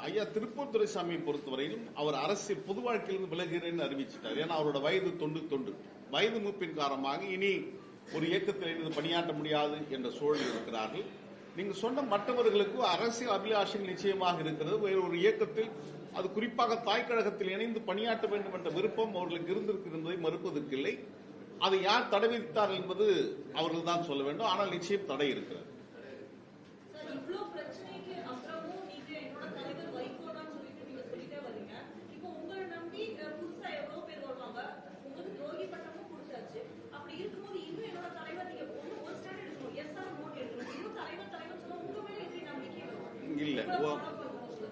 Speaker 1: ஐயா திருப்பூர் துரைசாமியை பொறுத்தவரையிலும் அவர் அரசியல் பொது வாழ்க்கையிலிருந்து விலகிறேன்னு அறிவிச்சிட்டார். ஏன்னா அவரோட வயது தொண்டு வயது மூப்பின் காரணமாக இனி ஒரு இயக்கத்தில் இருந்து பணியாற்ற முடியாது என்ற சூழல் இருக்கிறார்கள். நீங்க சொன்ன மற்றவர்களுக்கும் அரசியல் அபிலாஷைகள் நிச்சயமாக இருக்கிறது. ஒரு இயக்கத்தில், அது குறிப்பாக தாய் கழகத்தில் இணைந்து பணியாற்ற வேண்டும் என்ற விருப்பம் அவர்களுக்கு இருந்திருக்கு என்பதை மறுப்பதற்கு இல்லை. அதை யார் தடை விதித்தார்கள் என்பது அவர்கள் தான் சொல்ல வேண்டும். ஆனால் நிச்சயம் தடை இருக்கிறது.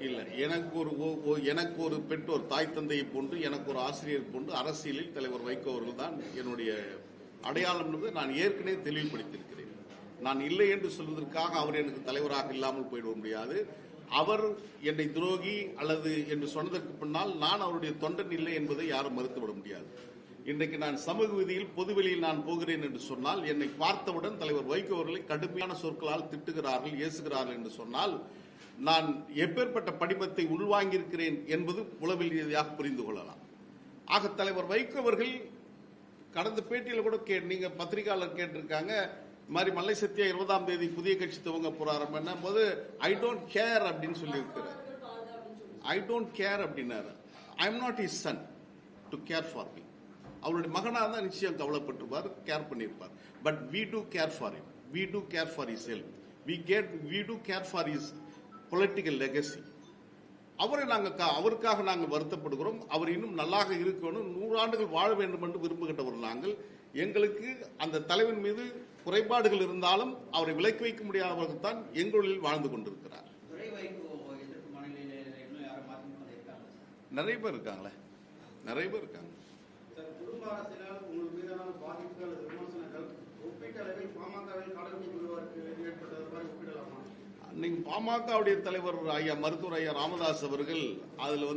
Speaker 1: இல்ல, எனக்கு ஒரு பெற்றோர், தாய் தந்தையை போன்று, எனக்கு ஒரு ஆசிரியர் போன்று அரசியலில் தலைவர் வைகோ அவர்கள் தான் என்னுடைய அடையாளம் என்பதை நான் ஏற்கனவே தெளிவுபடுத்தியிருக்கிறேன். நான் இல்லை என்று சொல்வதற்காக அவர் எனக்கு தலைவராக இல்லாமல் போயிட முடியாது. அவர் என்னை துரோகி அல்லது என்று சொன்னதற்கு பின்னால் நான் அவருடைய தொண்டன் இல்லை என்பதை யாரும் மறுத்துவிட முடியாது. இன்றைக்கு நான் சமூக விதியில் பொதுவெளியில் நான் போகிறேன் என்று சொன்னால் என்னை பார்த்தவுடன் தலைவர் வைகோ அவர்களை கடுமையான சொற்களால் திட்டுகிறார்கள், ஏசுகிறார்கள் என்று சொன்னால் நான் எப்பேற்பட்ட படிமத்தை உள்வாங்கியிருக்கிறேன் என்பது உளவில் ரீதியாக புரிந்து கொள்ளலாம். ஆக தலைவர் வைகோ அவர்கள் கடந்த பேட்டியில் கூட நீங்க பத்திரிகையாளர் கேட்டிருக்காங்க, இந்த மாதிரி மல்லை சத்யா 20ஆம் தேதி புதிய கட்சி துவங்க போறாரு போது ஐ டோன்ட் கேர் அப்படின்னு சொல்லி இருக்கிறார். ஐ டோன்ட் கேர் அப்படின்னாரு. I am not his son to care for me. அவருடைய மகனாக தான் நிச்சயம் கவலைப்பட்டிருப்பார், கேர் பண்ணியிருப்பார். But we do care for him, we do care for his health, we do care for his political legacy. அவருக்காக நாங்கள் வருத்தப்படுகிறோம். அவர் இன்னும் நல்லாக இருக்கணும், 100 ஆண்டுகள் வாழ வேண்டும் என்று விரும்புகின்றவர் நாங்கள். எங்களுக்கு அந்த தலைவன் மீது குறைபாடுகள் இருந்தாலும் அவரை விலக்கி வைக்க முடியாதவர்கள் தான் எங்களில் வாழ்ந்து கொண்டிருக்கிறார். நிறைய பேர் இருக்காங்களே, நிறைய பேர் இருக்காங்க.
Speaker 6: குடும்ப அரசியலால் உங்களுக்கு மீதான பாதிப்புகள், விமர்சனங்கள் ஒப்பீட்டளவில் பாமகவில் காலனி குழுவாருக்கு ஏற்பட்டது மாதிரி ஒப்பிடலாமா?
Speaker 1: நீங்க பாமகவுடைய தலைவர் ஐயா மருத்துவர் ஐயா ராமதாஸ் அவர்கள் அதுல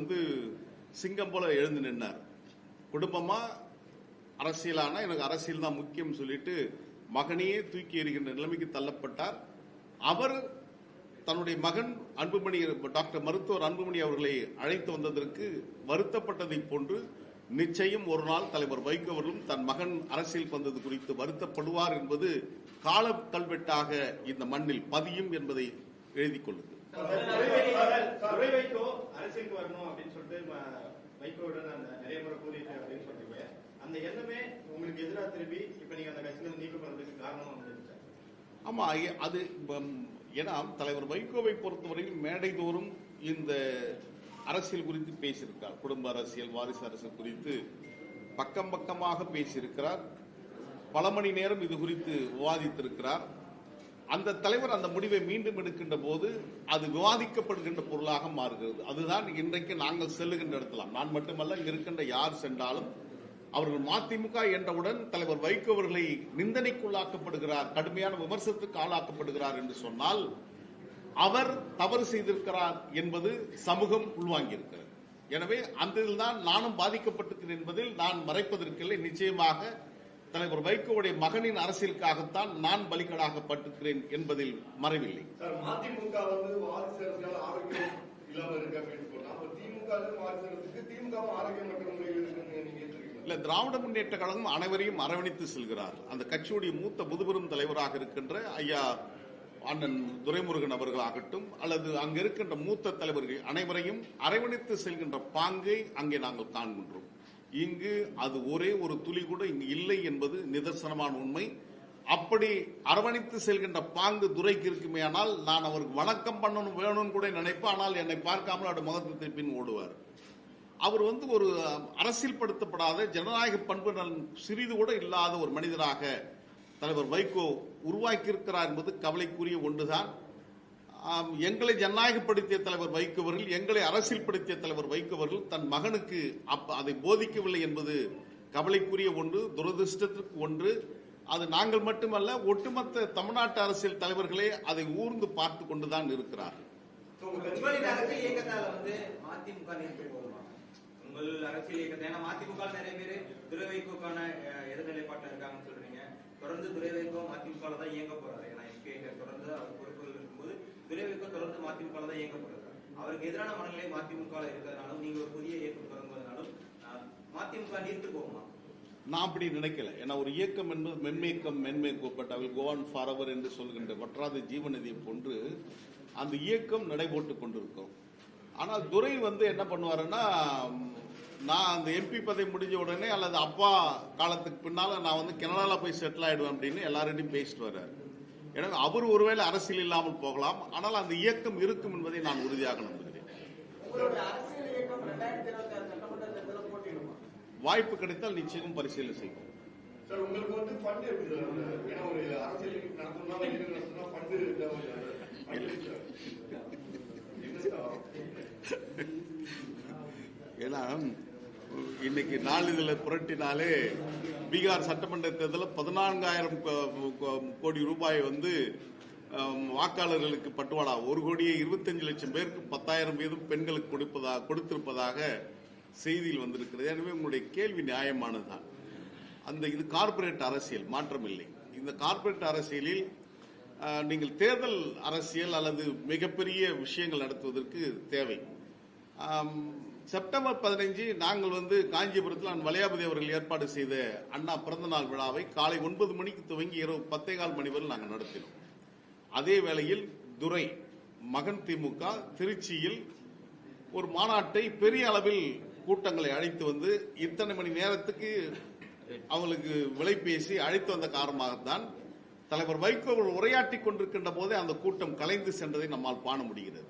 Speaker 1: சிங்கம் போல எழுந்து நின்னார். குடும்பமா அரசியலானா எனக்கு அரசியல் தான் முக்கியம் சொல்லிட்டு மகனையே தூக்கி எறிகின்ற நிலைமைக்கு தள்ளப்பட்டார். அவர் தன்னுடைய மகன் அன்புமணி, டாக்டர் மருத்துவர் அன்புமணி அவர்களை அழைத்து வந்ததற்கு வருத்தப்பட்டதை போன்று நிச்சயம் ஒரு நாள் தலைவர் வைகோ அவர்களும் தன் மகன் அரசியல் வந்தது குறித்து வருத்தப்படுவார் என்பது கால கல்வெட்டாக இந்த மண்ணில் பதியும் என்பதை எழுதிக் கொள்ளுங்கள்.
Speaker 6: வைகோ அரசியலுக்கு வரணும் அப்படின்னு சொல்லிட்டு வைகோவுடன் நிறைய முறை கூறியிருக்கேன் அப்படின்னு சொல்றீங்க. அந்த எண்ணமே உங்களுக்கு எதிராக திரும்பி இப்ப நீங்க அந்த கட்சியில நீக்கப்படுறதுக்கு காரணம்
Speaker 1: ஆமா, அது ஏன்னா தலைவர் வைகோவை பொறுத்தவரையில் மேடை தோறும் இந்த அரசியல் குறித்து பேசியிருக்கார். குடும்ப அரசியல், வாரிசு அரசியல் குறித்து பக்கம் பக்கமாக பேசியிருக்கிறார். பல மணி நேரம் இது குறித்து விவாதித்திருக்கிறார். அந்த தலைவர் அந்த முடிவை மீண்டும் எடுக்கின்ற போது அது விவாதிக்கப்படுகின்ற பொருளாக மாறுகிறது. அதுதான் இன்றைக்கு நாங்கள் செல்லுகின்ற இடத்துல, நான் மட்டுமல்ல, இங்க இருக்கின்ற யார் சென்றாலும் அவர்கள் மதிமுக என்றவுடன் தலைவர் வைகோ அவர்களை நிந்தனைக்குள்ளாக்கப்படுகிறார், கடுமையான விமர்சனத்துக்கு ஆளாக்கப்படுகிறார் என்று சொன்னால் அவர் தவறு செய்திருக்கிறார் என்பது சமூகம் உள்வாங்கியிருக்கிறது. எனவே அந்த தான் நானும் பாதிக்கப்பட்டிருக்கிறேன் என்பதில் நான் மறைப்பதற்கில்லை. நிச்சயமாக தலைவர் வைகோவுடைய மகனின் அரசியலுக்காகத்தான் நான் பலிகடாகப்பட்டிருக்கிறேன் என்பதில் மறைவில்லை.
Speaker 3: மதிமுக வாரிசு அரசியல் ஆரோக்கியம் இல்லாமல் இருக்கு அப்படின்னு சொன்னா திமுக வாரிசு அரசுக்கு திமுக ஆரோக்கியமற்ற முறையில்
Speaker 1: இல்ல, திராவிட முன்னேற்ற கழகம் அனைவரையும் அரவணைத்து செல்கிறார். அந்த கட்சியுடைய மூத்த முதுபெரும் தலைவராக இருக்கின்ற ஐயா அண்ணன் துரைமுருகன் அவர்களாகட்டும் அல்லது அங்க இருக்கின்ற மூத்த தலைவர்கள் அனைவரையும் அரவணைத்து செல்கின்ற பாங்கை அங்கே நாங்கள் காண்கின்றோம். இங்கு அது ஒரே ஒரு துளி கூட இங்கு இல்லை என்பது நிதர்சனமான உண்மை. அப்படி அரவணைத்து செல்கின்ற பாங்கு துரைக்கு இருக்குமேயானால் நான் அவருக்கு வணக்கம் பண்ணணும் வேணும்னு கூட நினைப்பேன். ஆனால் என்னை பார்க்காமல் அவருடைய முகத்தை திருப்பின்னு ஓடுவார். அவர் ஒரு அரசியல் படுத்தப்படாத ஜனநாயக பண்பு சிறிது கூட இல்லாத ஒரு மனிதராக தலைவர் வைகோ உருவாக்கி இருக்கிறார் என்பது கவலைக்குரிய ஒன்றுதான். எங்களை ஜனநாயகப்படுத்திய தலைவர் வைகோ அவர்கள், எங்களை அரசியல்படுத்திய தலைவர் வைகோ அவர்கள் தன் மகனுக்கு அதை போதிக்கவில்லை என்பது கவலைக்குரிய ஒன்று, துரதிருஷ்டத்திற்கு ஒன்று. அது நாங்கள் மட்டுமல்ல, ஒட்டுமொத்த தமிழ்நாட்டு அரசியல் தலைவர்களே அதை ஊர்ந்து பார்த்து கொண்டுதான் இருக்கிறார்கள்.
Speaker 2: அரசியல் இயக்கத்தால் மதிமுக நிறுத்தி போகுமா? உங்கள் அரசியல் இயக்கத்தை, ஏன்னா மதிமுக நிறைய பேர் துரை வைகோக்கான எதிர்நிலைப்பாட்டில் இருக்காங்கன்னு சொல்றீங்க. தொடர்ந்து துரை வைகோ மதிமுக தான் இயங்க போறாரு. ஏன்னா எஸ்கே தொடர்ந்து அவர் பொறுப்புகள் இருக்கும்போது துரை வைகோ தொடர்ந்து மதிமுக தான் இயங்க போறாரு. அவருக்கு எதிரான மனநிலை மதிமுக இருக்கிறதுனாலும் நீங்க ஒரு புதிய இயக்கம் தொடங்குவதனாலும் மதிமுக நிறுத்து போகுமா?
Speaker 1: நான் அப்படி நினைக்கல. ஏன்னா ஒரு இயக்கம் என்பது மென்மேக்கம் பட் அவள் கோவான் ஃபாரவர் என்று சொல்கின்ற வற்றாத ஜீவநதியை போன்று அந்த இயக்கம் நடைபோட்டுக் கொண்டிருக்கும். ஆனால் துரை என்ன பண்ணுவாருன்னா, நான் அந்த எம்பி பதவி முடிஞ்ச உடனே அல்லது அப்பா காலத்துக்கு பின்னால நான் கனடால போய் செட்டில் ஆயிடுவேன் அப்படின்னு எல்லார்டையும் பேசிட்டு வர்றாரு. எனவே அவர் ஒருவேளை அரசியல் இல்லாமல் போகலாம், ஆனால் அந்த இயக்கம் இருக்கும் என்பதை நான் உறுதியாக நம்புகிறேன். வாய்ப்பு கிடைத்தால் நிச்சயம் பரிசீலனை செய்வோம்.
Speaker 3: சார், உங்களுக்கு ஃபண்ட் எப்படி சார்? ஏன்னா ஒரு அரசியல் நடத்தணும்னா ஃபண்ட்
Speaker 1: ஏன்னா இன்னைக்கு நாளிதழ புரட்டினாலே பீகார் சட்டமன்ற தேர்தலில் 14,000 கோடி ரூபாய் வாக்காளர்களுக்கு பட்டுவாடா, 1,25,00,000 பேருக்கு 10,000 வீதம் பெண்களுக்கு கொடுத்திருப்பதாக செய்தியில் வந்திருக்கிறது. எனவே உங்களுடைய கேள்வி நியாயமானதுதான். இது கார்ப்பரேட் அரசியல், மாற்றம் இல்லை. இந்த கார்ப்பரேட் அரசியலில் நீங்கள் தேர்தல் அரசியல் அல்லது மிகப்பெரிய விஷயங்கள் நடத்துவதற்கு தேவை. செப்டம்பர் 15 நாங்கள் காஞ்சிபுரத்தில் வளையாபதி அவர்கள் ஏற்பாடு செய்த அண்ணா பிறந்தநாள் விழாவை காலை 9 மணிக்கு துவங்கி இரவு 10:15 மணி வரை நாங்கள் நடத்தினோம். அதே வேளையில் துரை மகன் திமுக திருச்சியில் ஒரு மாநாட்டை பெரிய அளவில் கூட்டங்களை அழைத்து இத்தனை மணி நேரத்துக்கு அவங்களுக்கு விலை பேசி அழைத்து வந்த காரணமாகத்தான் தலைவர் வைகோ உரையாற்றி கொண்டிருக்கின்ற போதே அந்த கூட்டம் கலைந்து சென்றதை நம்மால் காண முடிகிறது.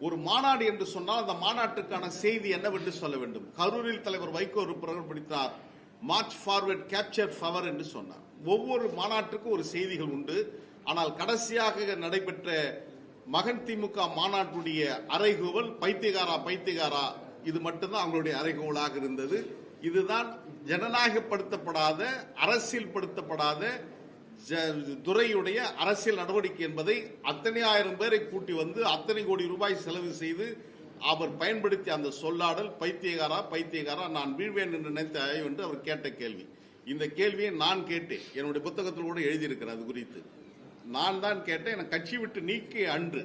Speaker 1: ஒரு மாநாடு என்று சொன்னால் அந்த மாநாட்டுக்கான செய்தி என்னவென்று சொல்ல வேண்டும். கரூரில் தலைவர் வைகோ ஒரு பிரகடனப்படுத்தினார், மார்ச் ஃபார்வர்ட் கேப்சர் பவர் என்று சொன்னார். ஒவ்வொரு மாநாட்டுக்கும் ஒரு செய்திகள் உண்டு. ஆனால் கடைசியாக நடைபெற்ற மகன் திமுக மாநாட்டுடைய அறைகூவல் பைத்தியகாரா இது மட்டும்தான் அவங்களுடைய அறைகூவலாக இருந்தது. இதுதான் ஜனநாயகப்படுத்தப்படாத அரசியல்படுத்தப்படாத துறையுடைய அரசியல் நடவடிக்கை என்பதை அத்தனை ஆயிரம் பேரை கூட்டி அத்தனை கோடி ரூபாய் செலவு செய்து அவர் பயன்படுத்திய அந்த சொல்லாடல் பைத்தியகாரா நான் வீழ்வேன் என்று நினைத்தாயோ என்று அவர் கேட்ட கேள்வி. இந்த கேள்வியை நான் கேட்டேன், என்னுடைய புத்தகத்தில் கூட எழுதியிருக்கிறேன். அது குறித்து நான் தான் கேட்டேன். எனக்கு கட்சி விட்டு நீக்கிய அன்று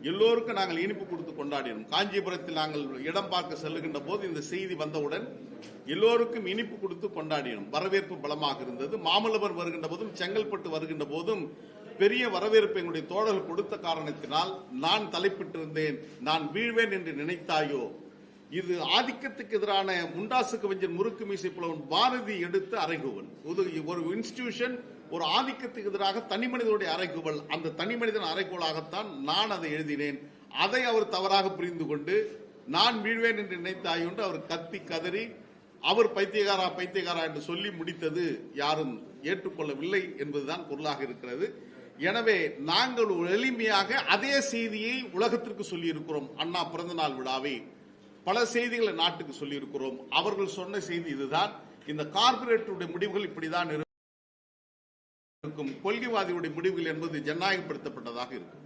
Speaker 1: எல்லோருக்கும் நாங்கள் இனிப்பு கொடுத்து கொண்டாடினோம். காஞ்சிபுரத்தில் நாங்கள் இடம் பார்க்க செல்லுகின்ற போது இந்த செய்தி வந்தவுடன் எல்லோருக்கும் இனிப்பு கொடுத்து கொண்டாடினோம். வரவேற்பு பலமாக இருந்தது. மாமல்லபுரம் வருகின்ற போதும் செங்கல்பட்டு வருகின்ற போதும் பெரிய வரவேற்பு எங்களுடைய தோழர்கள் கொடுத்த காரணத்தினால் நான் தலைப்பிட்டிருந்தேன், நான் வீழ்வேன் என்று நினைத்தாயோ. இது ஆதிக்கத்துக்கு எதிரான முண்டாசு கவிஞர் முறுக்கு மீசை புலவன் பாரதி எடுத்த அறைகூவல். ஒரு இன்ஸ்டிடியூஷன் ஒரு ஆதிக்கத்துக்கு எதிராக தனி மனிதனுடைய அறைகூவல். அந்த தனி மனிதன் அறைகூவலாகத்தான் நான் அதை எழுதினேன். அதை அவர் தவறாக புரிந்து கொண்டு நான் வீழ்வேன் என்று நினைத்தாயோ என்று அவர் கத்தி கதறி அவர் பைத்தியகாரா என்று சொல்லி முடித்தது யாரும் ஏற்றுக்கொள்ளவில்லை என்பதுதான் பொருளாக இருக்கிறது. எனவே நாங்கள் எளிமையாக அதே செய்தியை உலகத்திற்கு சொல்லி இருக்கிறோம். அண்ணா பிறந்தநாள் விழாவை பல செய்திகளை நாட்டுக்கு சொல்லி இருக்கிறோம். அவர்கள் சொன்ன செய்தி இதுதான். இந்த கார்ப்பரேட்டுடைய முடிவுகள் இப்படிதான் இருக்கும். கொள்கைவாதியுடைய முடிவுகள் என்பது ஜனநாயகப்படுத்தப்பட்டதாக இருக்கும்.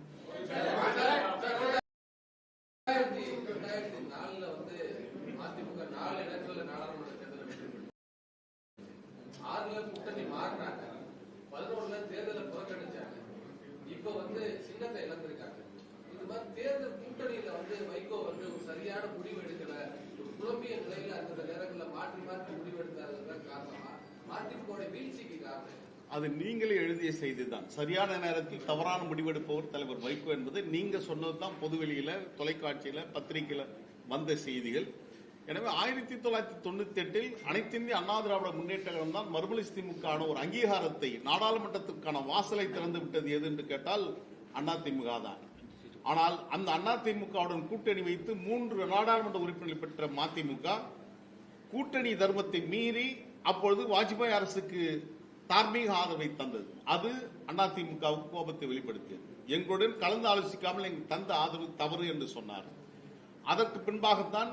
Speaker 5: 2004 அதிமுக 4 இடங்கள்ல நாடாளுமன்ற தேர்தல் வெற்றி பெற்றது. 6ல கூட்டணி மாறினாங்க, 11ல தேர்தலை புறக்கணிச்சாங்க. இப்ப சின்னத்தை இழந்திருக்காங்க. இது மாதிரி தேர்தல் கூட்டணியில வைகோ ஒரு சரியான முடிவு எடுக்கல, குழம்பிய நிலையில அந்த நேரங்களில் மாற்றி முடிவு எடுத்தாருதான் காரணமா அதிமுக வீழ்ச்சிக்கு காரணம்?
Speaker 1: அது நீங்களே எழுதிய செய்தி தான். சரியான நேரத்தில் தவறான முடிவெடுப்பவர் தலைவர் வைகோ என்பது நீங்க சொன்னதுதான் பொதுவெளியில, தொலைக்காட்சியில, பத்திரிகையில வந்த செய்திகள். எனவே 1998 அனைத்து இந்திய அண்ணா திராவிட முன்னேற்ற கழகம் தான் மறுமலர்ச்சி திமுக ஒரு அங்கீகாரத்தை, நாடாளுமன்றத்திற்கான வாசலை திறந்து விட்டது எது என்று கேட்டால் அதிமுக தான். ஆனால் அந்த அதிமுகவுடன் கூட்டணி வைத்து 3 நாடாளுமன்ற உறுப்பினர்கள் பெற்ற மதிமுக கூட்டணி தர்மத்தை மீறி அப்பொழுது வாஜ்பாய் அரசுக்கு தார்மீக ஆதரவை தந்தது. அது அதிமுகவுக்கு கோபத்தை வெளிப்படுத்தியது. எங்களுடன் கலந்து ஆலோசிக்காமல் எங்கள் தந்த ஆதரவு தவறு என்று சொன்னார். அதற்கு பின்பாகத்தான்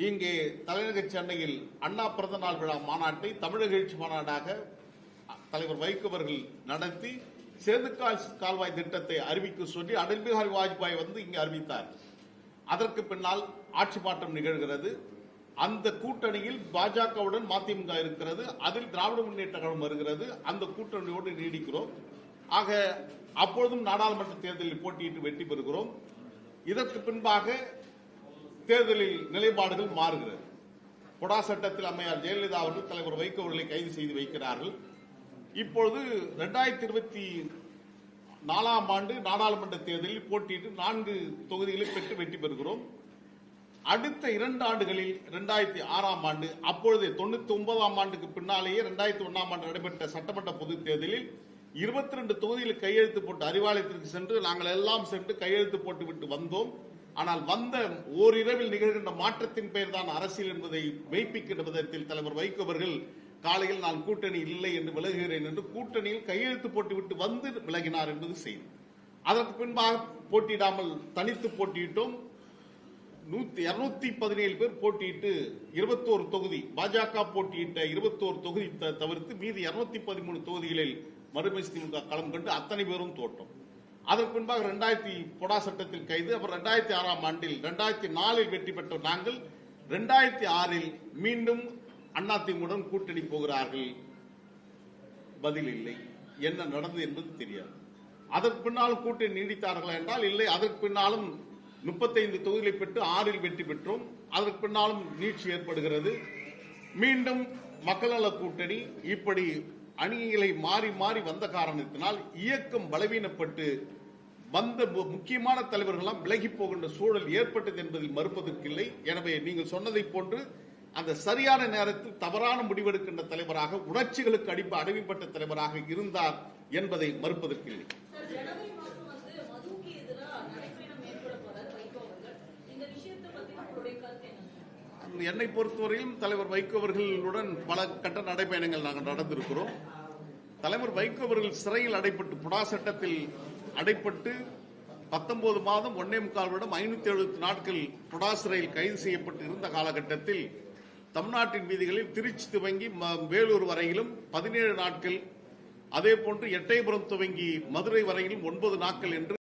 Speaker 1: இங்கே தலைநகர் சென்னையில் அண்ணா பிறந்தநாள் விழா மாநாட்டை தமிழக எழுச்சி மாநாடாக தலைவர் வைகோ அவர்கள் நடத்தி சேதுக்கால் கால்வாய் திட்டத்தை அறிவிக்க சொல்லி அடல் பிஹாரி வாஜ்பாய் இங்கு அறிவித்தார். அதற்கு பின்னால் ஆட்சி மாற்றம் நிகழ்கிறது. அந்த கூட்டணியில் பாஜகவுடன் மதிமுக இருக்கிறது, அதில் திராவிட முன்னேற்ற கழகம் வருகிறது. அந்த கூட்டணியோடு நீடிக்கிறோம். ஆக அப்பொழுதும் நாடாளுமன்ற தேர்தலில் போட்டியிட்டு வெற்றி பெறுகிறோம். இதற்கு பின்பாக தேர்தலில் நிலைப்பாடுகள் மாறுகிறது. கொடா சட்டத்தில் அம்மையார் ஜெயலலிதா அவர்கள் தலைவர் வைகோ அவர்களை கைது செய்து வைக்கிறார்கள். இப்பொழுது 2024 ஆண்டு நாடாளுமன்ற தேர்தலில் போட்டியிட்டு 4 தொகுதிகளை பெற்று வெற்றி பெறுகிறோம். அடுத்த 2 ஆண்டுகளில் 2006 ஆண்டு, அப்பொழுது 99 ஆண்டுக்கு பின்னாலேயே 2001 ஆண்டு நடைபெற்ற சட்டமன்ற பொதுத் தேர்தலில் 22 தொகுதியில் கையெழுத்து போட்டு அறிவாலயத்திற்கு சென்று நாங்கள் எல்லாம் சென்று கையெழுத்து போட்டு விட்டு வந்தோம். ஆனால் வந்த ஓரிரவில் நிகழ்கின்ற மாற்றத்தின் பெயர் தான் அரசியல் என்பதை மெய்ப்பிக்கின்ற விதத்தில் தலைவர் வைகோ அவர்கள் காலையில் நான் கூட்டணி இல்லை என்று விலகுகிறேன் என்று கூட்டணியில் கையெழுத்து போட்டுவிட்டு வந்து விலகினார் என்பது செய்தி. அதற்கு பின்பாக போட்டியிடாமல் தனித்து போட்டியிட்டோம். 217 பேர் போட்டியிட்டு 21 தொகுதி பாஜக போட்டியிட்ட 21 தொகுதி தவிர்த்து மீதி 213 தொகுதிகளில் மறுமலர்ச்சி திமுக களம் கண்டு அத்தனை பேரும் தோற்றோம். அதற்கு பின்பாக 2000 கொடா சட்டத்தில் கைது. அப்புறம் 2006 ஆண்டில் 2004 வெற்றி பெற்ற நாங்கள் 2006 மீண்டும் அதிமுகவுடன் கூட்டணி போகிறார்கள், பதில் இல்லை. என்ன நடந்தது என்பது தெரியாது. அதற்கு பின்னாலும் கூட்டணி நீடித்தார்களா என்றால் இல்லை. அதற்கு பின்னாலும் 35 தொகுதிகளை பெற்று 6 வெற்றி பெற்றோம். அதற்கு பின்னாலும் நீட்சி ஏற்படுகிறது. மீண்டும் மக்கள் நல கூட்டணி. இப்படி அணிகளை மாறி மாறி வந்த காரணத்தினால் இயக்கம் பலவீனப்பட்டு வந்த முக்கியமான தலைவர்கள் விலகி போகின்ற சூழல் ஏற்பட்டது என்பதில் மறுப்பதற்கில்லை. எனவே நீங்கள் சொன்னதை போன்று அந்த சரியான நேரத்தில் தவறான முடிவெடுக்கின்ற தலைவராக, உணர்ச்சிகளுக்கு அடிமைப்பட்ட தலைவராக இருந்தார் என்பதை மறுப்பதற்கில்லை.
Speaker 4: ஜனவரி மாதம் மதுவுக்கு எதிராக நடைபயணம் மேற்கொள்ள போறார் வைகோ அவர்கள். இந்த விஷயத்தை பத்தி உங்களுடைய கருத்து என்ன?
Speaker 1: என்னை பொறுத்தவரையிலும் தலைவர் வைகோ அவர்களுடன் பல கட்ட நடைபயணங்கள் நாங்கள் நடந்திருக்கிறோம். தலைவர் வைகோ அவர்கள் சிறையில் அடைப்பட்டு, புடா சட்டத்தில் அடைப்பட்டு 19 மாதம் 1.25 வருடம் 570 நாட்கள் புடா சிறையில் கைது செய்யப்பட்டு இருந்த காலகட்டத்தில் தமிழ்நாட்டின் வீதிகளில் திருச்சி துவங்கி வேலூர் வரையிலும் 17 நாட்கள், அதே போன்று எட்டயபுரம் துவங்கி மதுரை வரையிலும் 9 நாட்கள் என்று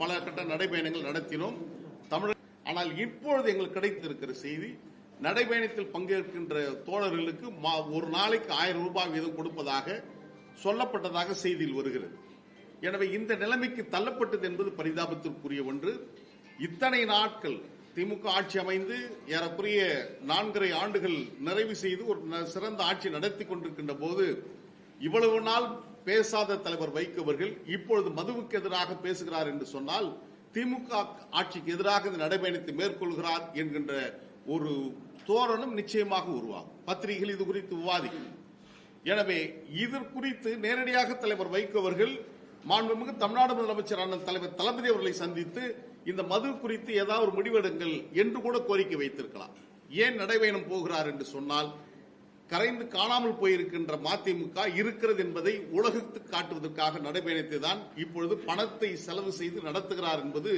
Speaker 1: பல கட்ட நடைபயணங்கள் நடத்தினோம் தமிழ். ஆனால் இப்பொழுது எங்களுக்கு கிடைத்திருக்கிற செய்தி, நடைபயணத்தில் பங்கேற்கின்ற தோழர்களுக்கு ஒரு நாளைக்கு 1000 ரூபாய் வீதம் கொடுப்பதாக சொல்லப்பட்டதாக செய்தியில் வருகிறது. எனவே இந்த நிலைமைக்கு தள்ளப்பட்டது என்பது பரிதாபத்திற்குரிய ஒன்று. இத்தனை நாட்கள் திமுக ஆட்சி அமைந்து ஏறக்குறைய 4.5 ஆண்டுகள் நிறைவு செய்து ஒரு சிறந்த ஆட்சி நடத்தி கொண்டிருக்கின்ற போது இவ்வளவு நாள் பேசாத தலைவர் வைகோ அவர்கள் இப்பொழுது மதுவுக்கு எதிராக பேசுகிறார் என்று சொன்னால் திமுக ஆட்சிக்கு எதிராக இந்த நடைபயணத்தை மேற்கொள்கிறார் என்கின்ற ஒரு தோரணம் நிச்சயமாக உருவாகும். பத்திரிகைகள் இது குறித்து விவாதிக்கும். எனவே இது குறித்து நேரடியாக தலைவர் வைகோ அவர்கள் மாண்புமிகு தமிழ்நாடு முதலமைச்சர் அண்ணன் தலைவர் தளபதி அவர்களை சந்தித்து இந்த மது குறித்து ஏதாவது ஒரு முடிவெடுங்கள் என்று கூட கோரிக்கை வைத்திருக்கலாம். ஏன் நடைபயணம் போகிறார் என்று சொன்னால், கரைந்து காணாமல் போயிருக்கின்ற மதிமுக இருக்கிறது என்பதை உலகத்துக்கு காட்டுவதற்காக நடைபயணத்தை தான் இப்பொழுது பணத்தை செலவு செய்து நடத்துகிறார் என்பது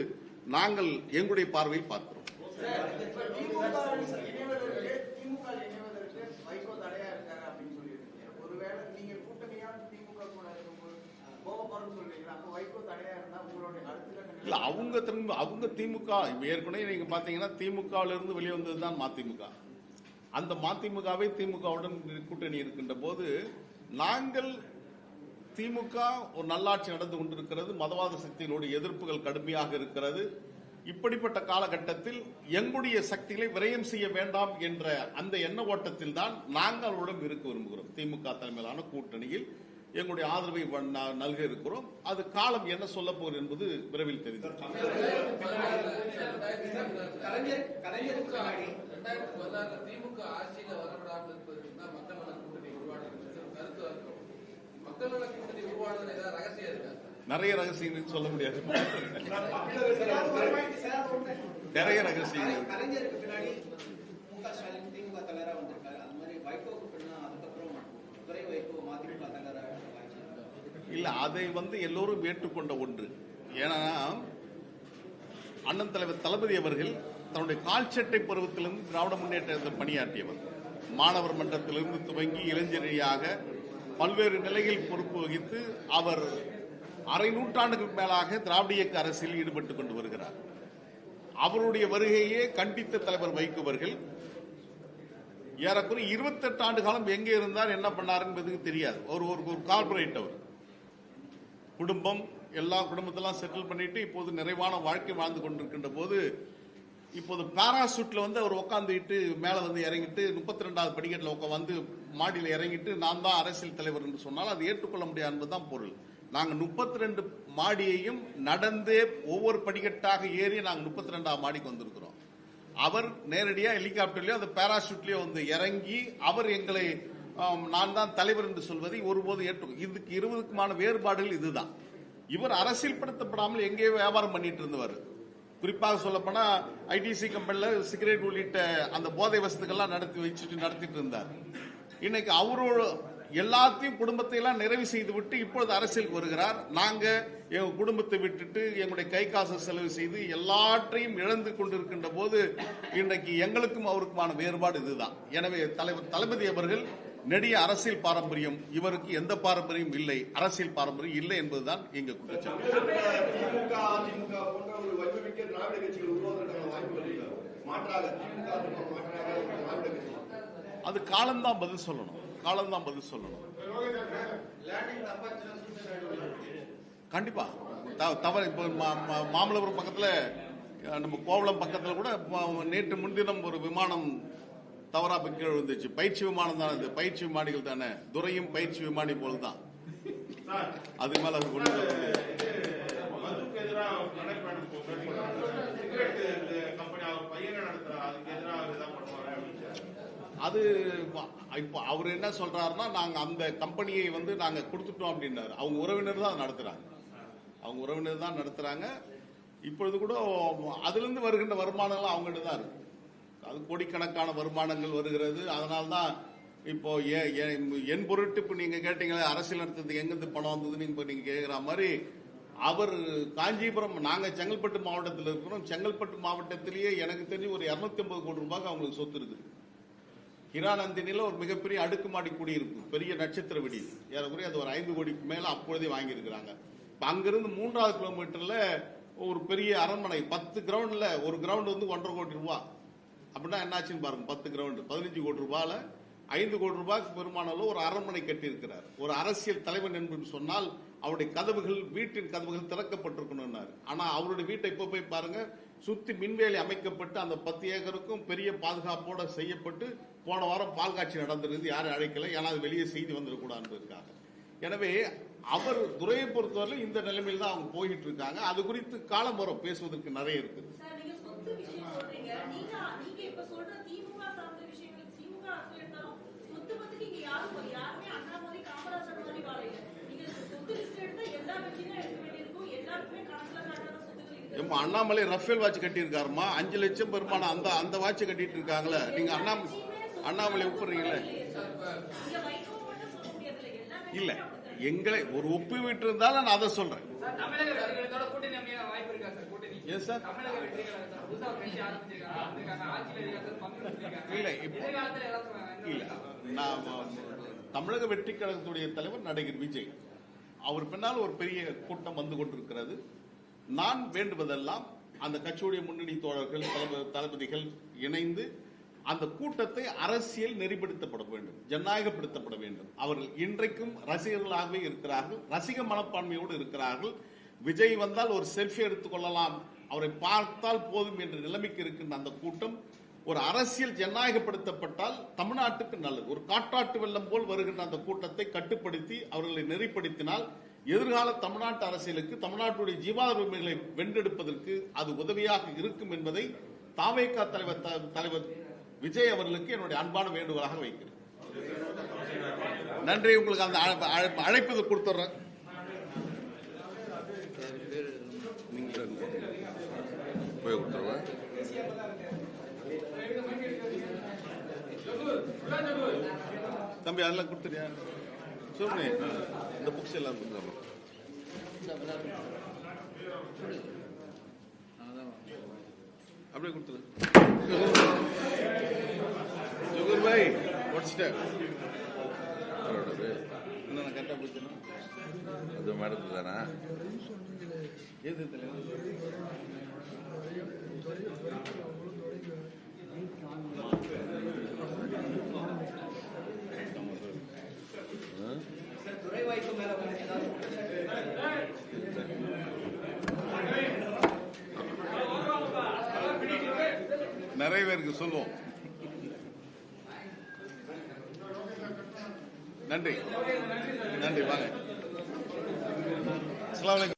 Speaker 1: நாங்கள் எங்களுடைய பார்வையில் பார்க்கிறோம். இல்ல, அவங்க திமுக ஏற்கனவே நீங்க பாத்தீங்கன்னா திமுகவிலிருந்து வெளியே வந்ததுதான் மதிமுக. அந்த மதிமுகவை திமுகவுடன் கூட்டணி இருக்கின்ற போது நாங்கள் திமுக ஒரு நல்லாட்சி நடந்து கொண்டிருக்கிறது, மதவாத சக்திகளோடு எதிர்ப்புகள் கடுமையாக இருக்கிறது. இப்படிப்பட்ட காலகட்டத்தில் எங்களுடைய சக்திகளை விரயம் செய்ய வேண்டாம் என்ற அந்த எண்ண ஓட்டத்தில் தான் நாங்கள் அவருடன் இருக்க விரும்புகிறோம். திமுக தலைமையிலான கூட்டணியில் எங்களுடைய ஆதரவை நல்க இருக்கிறோம். அது காலம் என்ன சொல்ல போகிறது என்பது விரைவில் தெரியும்.
Speaker 5: 2016 திமுக ஆட்சியில வரவிடாமல் இருப்பதற்கு தான் மக்கள் நல கூட்டணி உருவானது கருத்து. மக்கள் நல கூட்டணி உருவானது ஏதாவது ரகசியம் இருக்கா?
Speaker 1: நிறைய ரகசியங்கள் சொல்ல முடியாது. நிறைய ரகசியங்கள்.
Speaker 2: கலைஞருக்கு பின்னாடி மு.க. ஸ்டாலின் திமுக தலைவராக வந்திருக்காரு. அது மாதிரி வைகோவுக்கு பின்னா அதுக்கப்புறம் துரை வைகோ மதிமுக தலைவராக
Speaker 1: இல்ல, அதை எல்லோரும் ஏற்றுக்கொண்ட ஒன்று. ஏன்னா அண்ணன் தலைவர் தளபதி அவர்கள் தன்னுடைய கால்சட்டை பருவத்திலிருந்து திராவிட முன்னேற்றத்தில் பணியாற்றியவர். மாணவர் மன்றத்திலிருந்து துவங்கி இளைஞரியாக பல்வேறு நிலையில் பொறுப்பு வகித்து அவர் அரை நூற்றாண்டுகளுக்கு மேலாக திராவிட இயக்க அரசியல் ஈடுபட்டுக் கொண்டு வருகிறார். அவருடைய வருகையே கண்டித்த தலைவர் வைகோ அவர்கள் ஏறக்குறைய 28 ஆண்டு காலம் எங்கே இருந்தார், என்ன பண்ணார் என்பதுக்கு தெரியாது. ஒரு கார்பரேட், அவர் குடும்பம் எல்லா குடும்பத்தெல்லாம் செட்டில் பண்ணிட்டு இப்போது நிறைவான வாழ்க்கை வாழ்ந்து கொண்டிருக்கின்ற போது இப்போது பாராசூட்ல அவர் உட்காந்துட்டு மேல இறங்கிட்டு 32வது படிக்கட்டில் மாடியில் இறங்கிட்டு நான் தான் அரசியல் தலைவர் என்று சொன்னால் அது ஏற்றுக்கொள்ள முடியாது என்பதுதான் பொருள். நாங்கள் 32 மாடியையும் நடந்தே ஒவ்வொரு படிக்கட்டாக ஏறி நாங்கள் 32வது மாடிக்கு வந்திருக்கிறோம். அவர் நேரடியா ஹெலிகாப்டர்லயோ அந்த பாராசூட்லயோ இறங்கி அவர் எங்களை நான் தான் தலைவர் என்று சொல்வதை ஒருபோது இதுக்கு 20க்குமான வேறுபாடுகள் இதுதான். இவர் அரசியல் படுத்தப்படாமல் எங்கேயோ வியாபாரம் பண்ணிட்டு இருந்தவர். குறிப்பாக சொல்லப்போனா ஐடிசி கம்பெனியில் சிகரெட் உள்ளிட்ட அந்த போதை வசதிகள்லாம் நடத்திட்டு இருந்தார். இன்னைக்கு அவரோட எல்லாத்தையும் குடும்பத்தை எல்லாம் நிறைவு செய்து விட்டு இப்பொழுது அரசியலுக்கு வருகிறார். நாங்க எங்க குடும்பத்தை விட்டுட்டு எங்களுடைய கை காசு செலவு செய்து எல்லாற்றையும் இழந்து கொண்டிருக்கின்ற போது இன்றைக்கு எங்களுக்கும் அவருக்குமான வேறுபாடு இதுதான். எனவே தலைவர் தளபதி அவர்கள் நெடிய அரசியல் பாரம்பரியம், இவருக்கு எந்த பாரம்பரியம் இல்லை, அரசியல் பாரம்பரியம் இல்லை என்பதுதான் எங்க குற்றச்சாட்டு.
Speaker 3: திமுக அதிமுக போன்ற ஒரு வலிமைமிக்க திராவிட கட்சிகள் உருவாவதற்கான வாய்ப்புகள் இல்லை. மாற்றாக திமுக மாற்றாக திராவிட கட்சிகள்
Speaker 1: அது காலம்தான் பதில் சொல்லணும். காலம்தான் பதில் சொல்லணும். கண்டிப்பா தவறு. இப்போ மாமல்லபுரம் பக்கத்துல, நம்ம கோவளம் பக்கத்துல கூட நேற்று முன்தினம் ஒரு விமானம் தவறா கீழே விழுந்துச்சு. பயிற்சி விமானம் தானே, இது பயிற்சி விமானிகள் தானே, துரையும் பயிற்சி விமானி போல்தான். அது மேல அது இப்போ அவர் என்ன சொல்றாருன்னா, நாங்க அந்த கம்பெனியை நாங்க கொடுத்துட்டோம் அப்படின்னாரு. அவங்க உறவினர் தான் நடத்துறாங்க. அவங்க உறவினர் தான் நடத்துறாங்க. இப்பொழுது கூட அதுல இருந்து வருகின்ற வருமானங்கள் அவங்ககிட்ட தான் இருக்கு. அது கோடிக்கணக்கான வருமானங்கள் வருகிறது. அதனால்தான் இப்போ என் பொருட்டு இப்ப நீங்க கேட்டீங்களே அரசியல் நடத்துறதுக்கு எங்கிருந்து பணம் வந்ததுன்னு இப்ப நீங்க கேட்கிற மாதிரி, அவர் காஞ்சிபுரம், நாங்க செங்கல்பட்டு மாவட்டத்தில் இருக்கிறோம். செங்கல்பட்டு மாவட்டத்திலேயே எனக்கு தெரிஞ்சு ஒரு 250 கோடி ரூபாய்க்கு அவங்களுக்கு சொத்து இருக்குது. ஹிரானந்தினில ஒரு மிகப்பெரிய அடுக்குமாடி குடியிருப்பு, பெரிய நட்சத்திர வெடி, ஏறக்குறைய அது ஒரு 5 கோடிக்கு மேல அப்பொழுதே வாங்கி இருக்கிறாங்க. அங்கிருந்து 3வது கிலோமீட்டர்ல ஒரு பெரிய அரண்மனை, 10 கிரவுண்ட்ல ஒரு கிரவுண்ட் 1.5 கோடி ரூபாய். அப்படின்னா என்னாச்சுன்னு பாருங்க. 10 கிரவுண்ட் 15 கோடி ரூபாயில 5 கோடி ரூபாய்க்கு பெருமானாலும் ஒரு அரண்மனை கட்டி இருக்கிறார். ஒரு அரசியல் தலைவன் என்று சொன்னால் அவருடைய கதவுகள், வீட்டின் கதவுகள் திறக்கப்பட்டிருக்கணும். ஆனா அவருடைய வீட்டை இப்ப போய் பாருங்க, சுத்தி மின்வேலி அமைக்கப்பட்டு அந்த 10 ஏக்கருக்கும் பெரிய பாதுகாப்போட செய்யப்பட்டு போன வாரம் பால் காட்சி நடந்திருந்து. யாரும் அழைக்கல, ஏன்னா அது வெளியே செய்தி வந்துடக்கூடாதுக்காக. எனவே அவர் துறையை பொறுத்தவரை இந்த நிலைமையில் தான் அவங்க போயிட்டு இருக்காங்க. அது குறித்து காலம் வரும், பேசுவதற்கு நிறைய இருக்குது. அண்ணாமலை ரஃபேல் வாட்ச் கட்டி இருக்காருமா, 5 லட்சம் பெருமானம் அந்த வாட்ச் கட்டிட்டு இருக்காங்களே. நீங்க அண்ணாமலை ஒப்புறீங்களே? இல்ல, எங்களை ஒரு ஒப்பு விட்டு இருந்தாலும் நான் அதை சொல்றேன். ஏன் சார்? இல்ல இல்ல, நான் தமிழக வெற்றி கழகத்துடைய தலைவர் நடிகர் விஜய், அவர் பின்னால் ஒரு பெரிய கூட்டம் வந்து கொண்டிருக்கிறது. நான் வேண்டுவதெல்லாம் அந்த கட்சியுடைய முன்னணி தோழர்கள், தளபதிகள் இணைந்து அந்த கூட்டத்தை அரசியல் நெறிப்படுத்தப்பட வேண்டும், ஜனநாயகப்படுத்தப்பட வேண்டும். அவர்கள் இன்றைக்கும் ரசிகர்களாகவே இருக்கிறார்கள், ரசிக மனப்பான்மையோடு இருக்கிறார்கள். விஜய் வந்தால் ஒரு செல்ஃபி எடுத்துக் கொள்ளலாம், அவரை பார்த்தால் போதும் என்ற நிலைமைக்கு இருக்கின்ற அந்த கூட்டம் ஒரு அரசியல் ஜனநாயகப்படுத்தப்பட்டால் தமிழ்நாட்டுக்கு நல்லது. ஒரு காட்டாட்டு வெள்ளம் போல் வருகின்ற அந்த கூட்டத்தை கட்டுப்படுத்தி அவர்களை நெறிப்படுத்தினால் எதிர்கால தமிழ்நாட்டு அரசியலுக்கு, தமிழ்நாட்டுடைய ஜீவாதார உரிமைகளை வென்றெடுப்பதற்கு அது உதவியாக இருக்கும் என்பதை தாவேகா தலைவர் விஜய் அவர்களுக்கு என்னுடைய அன்பான வேண்டுகோளாக வைக்கிறேன். நன்றி. உங்களுக்கு அந்த அழைப்பது கொடுத்துறேன். தம்பி அதெல்லாம் கொடுத்துறியா? சொல்லுங்க. இந்த புக்ஸ் எல்லாம் கொடுத்துறோம். அப்படியே கொடுத்துரு. ஜுகூர் பாய் வாட்ஸ்அப் என்ன கரெக்டா போச்சுன்னா அது மேடம் தானா? எது நிறைய பேருக்கு சொல்லுவோம். நன்றி நன்றி. வாங்க. அஸ்ஸலாமு அலைக்கும்.